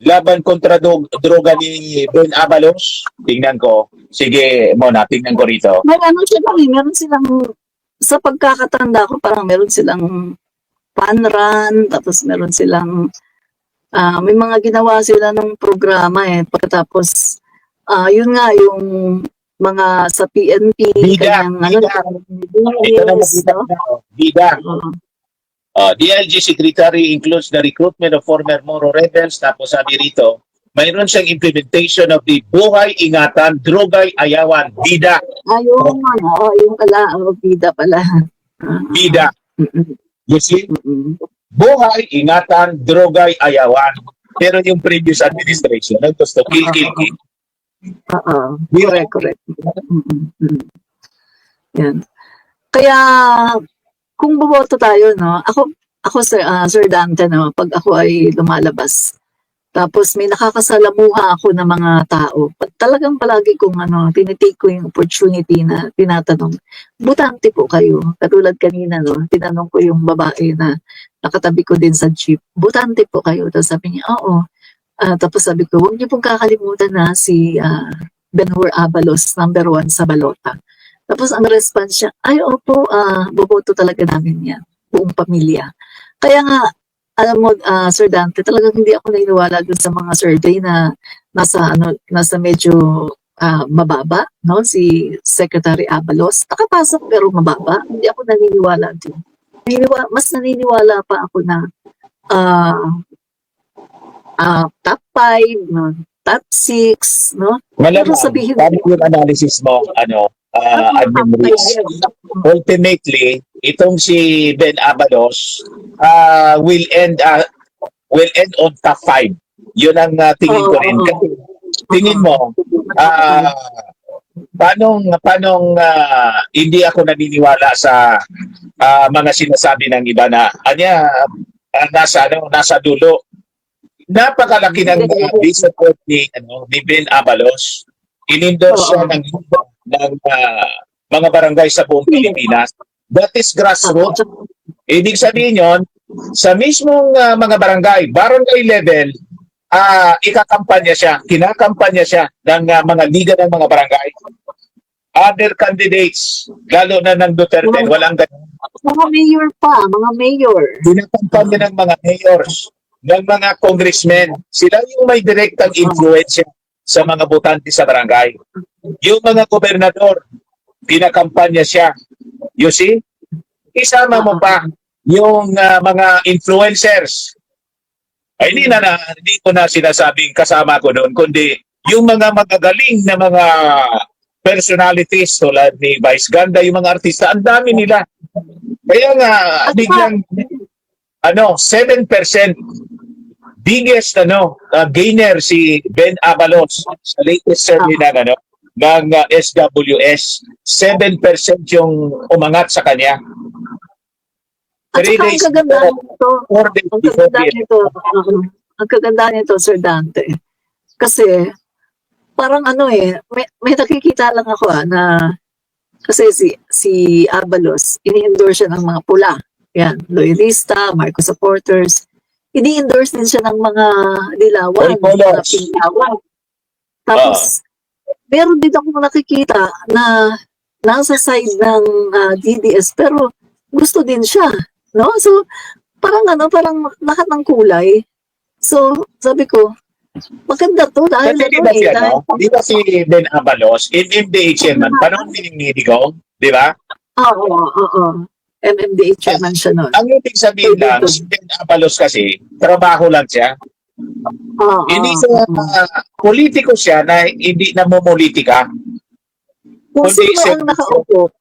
Laban kontra droga ni Ben Abalos. Tingnan ko. Sige, Mona, tingnan ko rito. Meron silang, sa pagkakatanda ko, parang meron silang fun run, tapos meron silang, may mga ginawa sila ng programa Pagkatapos, yun nga, yung mga sa PNP, Bida. Ito na makita ko. Bida. DILG Secretary includes the recruitment of former Moro rebels. Tapos sabi rito, mayroon siyang implementation of the Buhay Ingatan, Drogay Ayawan, BIDA. Yung BIDA pala. BIDA. You see? Buhay Ingatan, Drogay Ayawan. Pero yung previous administration, nagtos to kill. Correct. Yan. Kaya, kung buboto tayo, ako Sir Dante, pag ako ay lumalabas, tapos may nakakasalamuha ako ng mga tao, talagang palagi kong tinitake ko yung opportunity na tinatanong, butante po kayo. Katulad kanina, tinanong ko yung babae na nakatabi ko din sa jeep, butante po kayo. Tapos sabi niya, oo. Tapos sabi ko, huwag niyo pong kakalimutan na si Ben-Hur Abalos, number 1 sa balota. Tapos ang response niya, ay opo, boboto talaga namin yan, buong pamilya. Kaya nga, alam mo, Sir Dante, talagang hindi ako naniniwala dun sa mga survey na nasa medyo mababa, si Secretary Abalos. Nakapasok pero mababa. Hindi ako naniniwala dun. Mas naniniwala pa ako na top 5, top 6, no? Malamang, Pero sabihin- paano yung analysis mo, Admin Rich? Ultimately, itong si Ben Abalos will end on top 5. Yun ang tingin ko rin. Oo. Kasi tingin mo, paano hindi ako naniniwala sa mga sinasabi ng iba na nasa dulo. Napakalaki ng support ni Ben Abalos. In-endorse siya ng mga barangay sa buong Pilipinas. That is grassroots. Ibig sabihin yon, sa mismong mga barangay level, ikakampanya siya, kinakampanya siya ng mga liga ng mga barangay. Other candidates, lalo na ng Duterte, walang ganun. Mga mayor pa, mga mayor. Kinakampanya ng mga mayors, ng mga congressmen. Sila yung may direktang influence sa mga botante sa barangay. Yung mga gobernador, kinakampanya siya. You see? Isama mo pa yung mga influencers. Ay, hindi ko na sinasabing kasama ko doon, kundi yung mga magagaling na mga personalities tulad ni Vice Ganda, yung mga artista, ang dami nila. Kaya nga, biglang 7% biggest gainer si Ben Abalos sa latest survey ng SWS. 7% yung umangat sa kanya. At 3 saka ang days kagandahan before, nito, 4 days ang before kagandahan the nito, ang kagandahan nito, Sir Dante, kasi parang may nakikita lang ako na kasi si Abalos, ini-endorse siya ng mga pula. Yan, loyalista, Marcos supporters. Ini-endorse din siya ng mga dilawan, mga pintawan. Tapos, meron din ako nakikita na nasa side ng DDS, pero gusto din siya. No? So, parang lahat ng kulay. So, sabi ko, maganda to dahil Kasi di ba si Ben Abalos, in MDA chairman, panahon ni Digong, di ba? Oo. MMDA chairman siya nun. Ang ibig sabihin lang, si Ben Abalos kasi, trabaho lang siya. Hindi siya, politiko siya na hindi namumolitika. Kung Kundi sino ang nakaupo,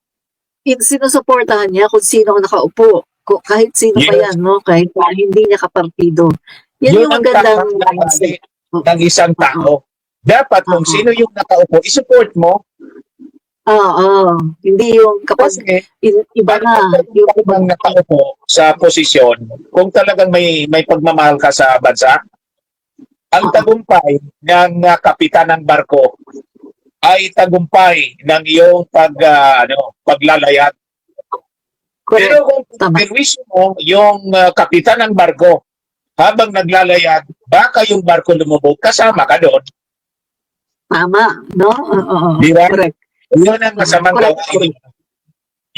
sinusuportahan niya kung sino ang nakaupo. Kahit sino pa yan, no? Kahit hindi niya kapartido. Yan yung magandang mindset ng isang tao. Dapat kung sino yung nakaupo, isupport mo. Hindi yung kapag iba na. Yung ibang nakaupo sa posisyon, kung talagang may pagmamahal ka sa bansa, ang tagumpay ng kapitan ng barko ay tagumpay ng iyong paglalayag. Pero kung perwisyo mo yung kapitan ng barko habang naglalayag, baka yung barko lumubog, kasama ka doon. Tama, no? Di ba? Correct. Yun ang masamang gawain.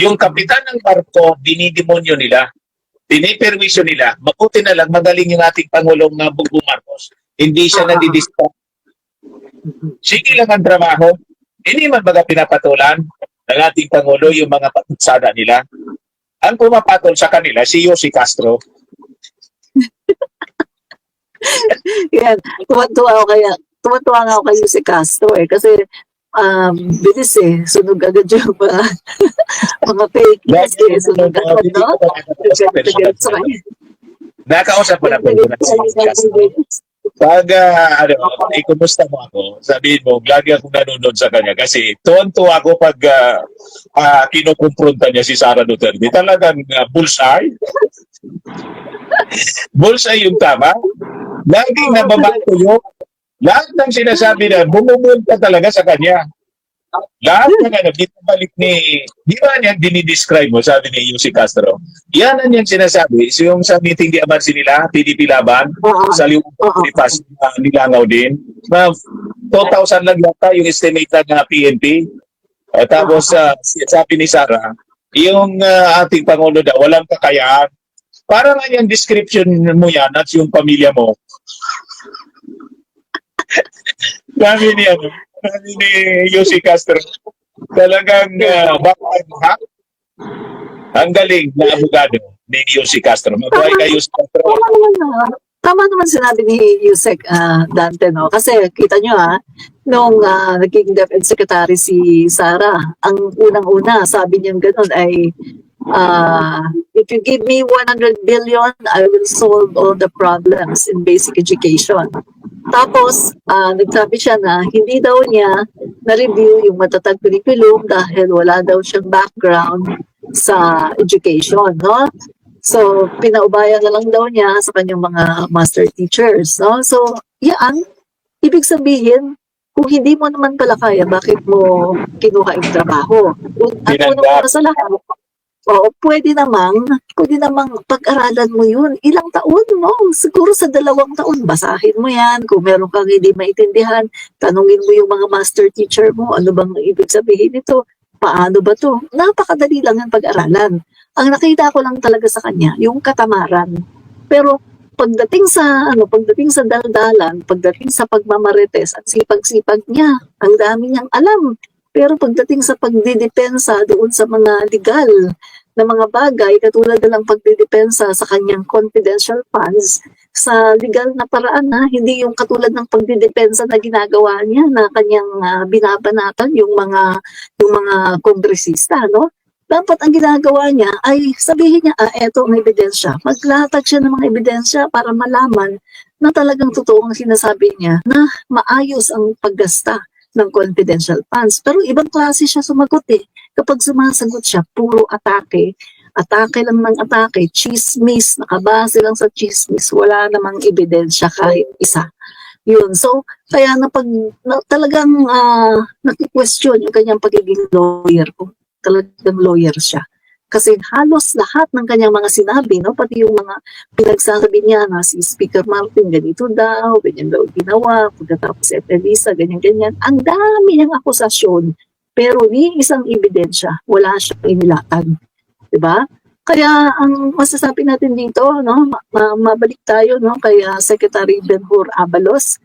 Yung kapitan ng barko, dinidemonyo nila. Piniperwisyo nila. Mabuti na lang, magaling yung ating Pangulong Bongbong Marcos. Hindi siya nadidistract. Sige lang ang trabaho. Hindi man baga pinapatulan ng ating Pangulo yung mga patutsada nila. Ang pumapatol sa kanila, si Yossi Castro. Yan. Tuwa nga ako kay Yossi Castro kasi bilis sunog agad yung mga fake news sunog agad, no? Nakausap ko na po si Yossi Castro. Pag ikumusta mo ako, sabihin mo, lagi akong nanonood sa kanya kasi tuwan-tuwa ako pag kinukumpronta niya si Sara Duterte. Talagang bullseye. Bullseye yung tama. Laging nababato yun. Lahat ng sinasabi na bumubulta talaga sa kanya. Lahat ng balik di ba niya dinidescribe mo, sabi ni Yossi Castro. Yan ang niyang sinasabi. So yung sa meeting di Amarsi nila, PDP Laban, sa Lipas, nilangaw din. 2,000 lang yata yung estimated na PNP. Tapos sabi ni Sara, yung ating Pangulo daw, walang kakayaan. Parang yung description mo yan at yung pamilya mo. Kami ni Yossi Castro. Talagang ang galing na abogado ni Yossi Castro. Mabuhay ka, Yossi Castro. tama naman sinabi ni Yusek Dante, no? Kasi kita nyo nung naging DepEd Secretary si Sara, ang unang-una, sabi niya gano'n ay, if you give me 100 billion, I will solve all the problems in basic education. Tapos, nagsabi siya na hindi daw niya na-review yung matatag curriculum dahil wala daw siyang background sa education, no? So, pinaubayan na lang daw niya sa kanyang mga master teachers, no? So, yan, ibig sabihin, kung hindi mo naman pala kaya, bakit mo kinuha yung trabaho? At unang-una sa lahat, oo, pwede namang pag-aralan mo yun. Ilang taon, no? Siguro sa 2 taon, basahin mo yan. Kung meron kang hindi maintindihan, tanungin mo yung mga master teacher mo, ano bang ibig sabihin nito? Paano ba to? Napakadali lang ang pag-aralan. Ang nakita ko lang talaga sa kanya, yung katamaran. Pero pagdating sa daldalan, pagdating sa pagmamarites, ang sipag-sipag niya, ang dami niyang alam. Pero pagdating sa pagdidepensa doon sa mga legal na mga bagay, katulad na lang pagdidepensa sa kanyang confidential funds, sa legal na paraan hindi yung katulad ng pagdidepensa na ginagawa niya na kanyang binabanatan yung mga kongresista, no? Dapat ang ginagawa niya ay sabihin niya, eto ang ebidensya. Maglatag siya ng mga ebidensya para malaman na talagang totoo ang sinasabi niya na maayos ang paggasta ng confidential funds. Pero ibang klase siya sumagot Kapag sumasagot siya, puro atake. Atake lang ng atake, chismis, nakabase lang sa chismis, wala namang ebidensya kahit isa. Yun. So, kaya talagang naki-question yung kanyang pagiging lawyer ko. Talagang lawyer siya. Kasi halos lahat ng kanyang mga sinabi, no, pati yung mga pinagsasabi niya na si Speaker Martin, ganito daw, ganyan daw ginawa, pagkatapos si Elisa, ganyan-ganyan. Ang dami niyang akusasyon, pero ni isang ebidensya, wala siyang inilatag. Diba? Kaya ang masasabi natin dito, no, mabalik tayo no, kay Secretary Benhur Abalos,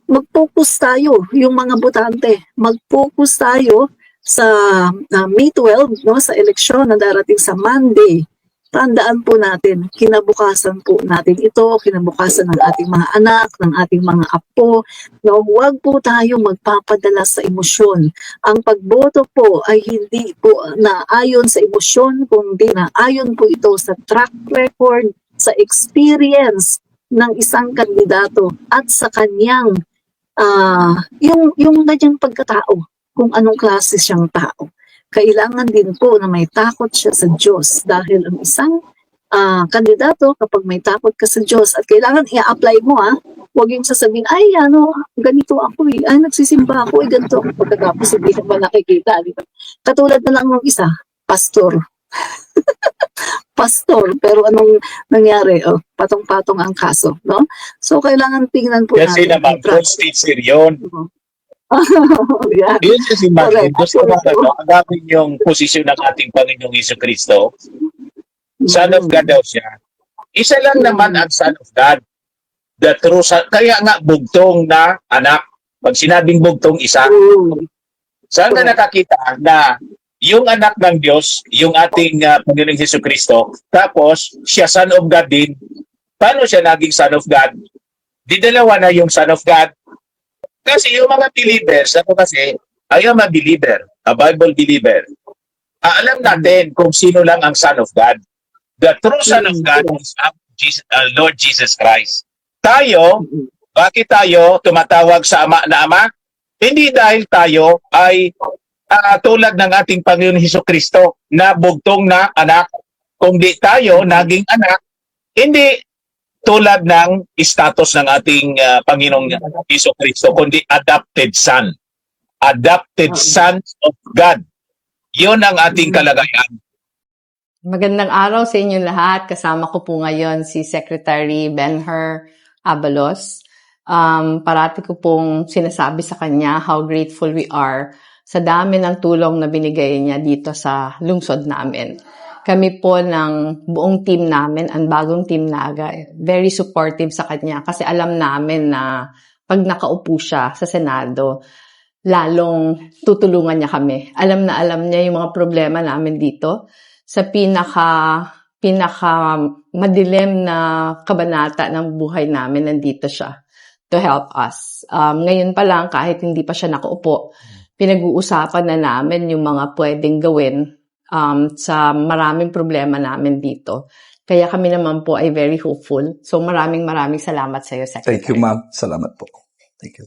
mag-focus tayo, yung mga botante, mag-focus tayo sa May 12, no, sa eleksyon na darating sa Monday. Tandaan po natin, kinabukasan po natin ito, kinabukasan ng ating mga anak, ng ating mga apo. No, huwag po tayo magpapadala sa emosyon. Ang pagboto po ay hindi po na ayon sa emosyon, kundi na ayon po ito sa track record, sa experience ng isang kandidato at sa kanyang yung kanyang pagkatao, kung anong klase siyang tao. Kailangan din po na may takot siya sa Diyos dahil ang isang kandidato, kapag may takot ka sa Diyos at kailangan i-apply mo huwag yung sasabihin, ay ganito ako ay nagsisimba ako, ganito ako. Pagkatapos hindi ka ba nakikita, dito. Katulad na lang ng isa, pastor. Pastor, pero anong nangyari? Patong-patong ang kaso, no? So, kailangan tingnan po Kasi natin. naman, first teacher yun. Yeah. Yun si Martin. Correct. Gusto ko agapin yung posisyon ng ating Panginoong Jesucristo. Son of God daw siya. Isa lang naman ang Son of God. The true son. Kaya nga bugtong na anak. Pag sinabing bugtong isa, saan ka nakakita na yung anak ng Diyos, yung ating Panginoong Jesucristo, tapos siya Son of God din. Paano siya naging Son of God? Di dalawa na yung Son of God. Kasi yung mga believers, ako kasi, I am a believer, a Bible believer. Alam natin kung sino lang ang Son of God. The true Son of God is Lord Jesus Christ. Tayo, bakit tayo tumatawag sa Ama na Ama? Hindi dahil tayo ay tulad ng ating Panginoon Jesucristo na bugtong na anak. Kung di tayo naging anak, hindi tulad ng status ng ating Panginoong Jesucristo, kundi adopted son. Adopted son of God. Yun ang ating kalagayan. Magandang araw sa inyong lahat. Kasama ko po ngayon si Secretary Benhur Abalos. Parati ko pong sinasabi sa kanya how grateful we are sa dami ng tulong na binigay niya dito sa lungsod namin. Kami po ng buong team namin, ang bagong team Naga, very supportive sa kanya kasi alam namin na pag nakaupo siya sa Senado, lalong tutulungan niya kami. Alam na alam niya yung mga problema namin dito. Sa pinaka pinaka madilim na kabanata ng buhay namin, nandito siya to help us. Ngayon pa lang, kahit hindi pa siya nakaupo, pinag-uusapan na namin yung mga pwedeng gawin sa maraming problema namin dito. Kaya kami naman po ay very hopeful. So maraming salamat sa iyo, Secretary. Thank you, ma'am. Salamat po. Thank you.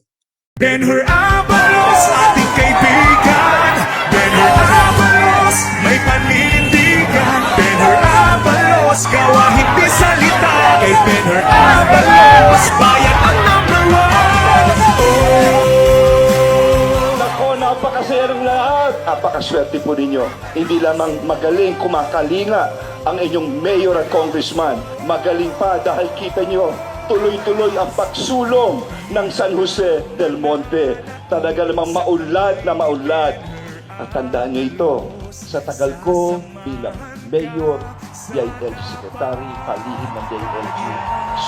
Benhur Abalos, ating kaibigan. Benhur Abalos, may paninindigan. Benhur Abalos, gawa hindi salita. Kay Benhur Abalos, bayan ang number one. Nako, napakasaya ng lahat. Napakaswerte po ninyo. Hindi lamang magaling kumakalinga ang inyong mayor at congressman. Magaling pa dahil kita nyo, tuloy-tuloy ang pagsulong ng San Jose del Monte. Talaga namang maunlad na maunlad. At tandaan nyo ito, sa tagal ko bilang mayor, DILG secretary, palihim ng DILG,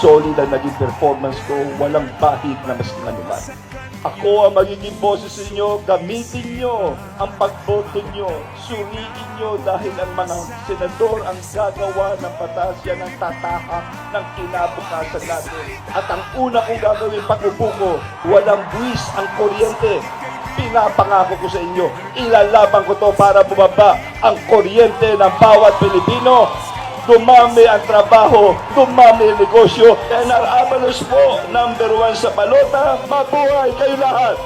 solid ang naging performance ko, walang bahid na mas manuman. Ako ang magiging boses sa inyo, gamitin nyo ang pagboto nyo, suriin nyo dahil ang mga senador ang gagawa ng batas, yan ang tatahak ng kinabukasan natin. At ang una kong gagawin pag-upo ko, walang buwis ang kuryente. Pinapangako ko sa inyo, ilalaban ko to para bumaba ang kuryente ng bawat Pilipino. Dumami ang trabaho, dumami ang negosyo. NR Abalos po, number 1 sa balota. Mabuhay kayo lahat!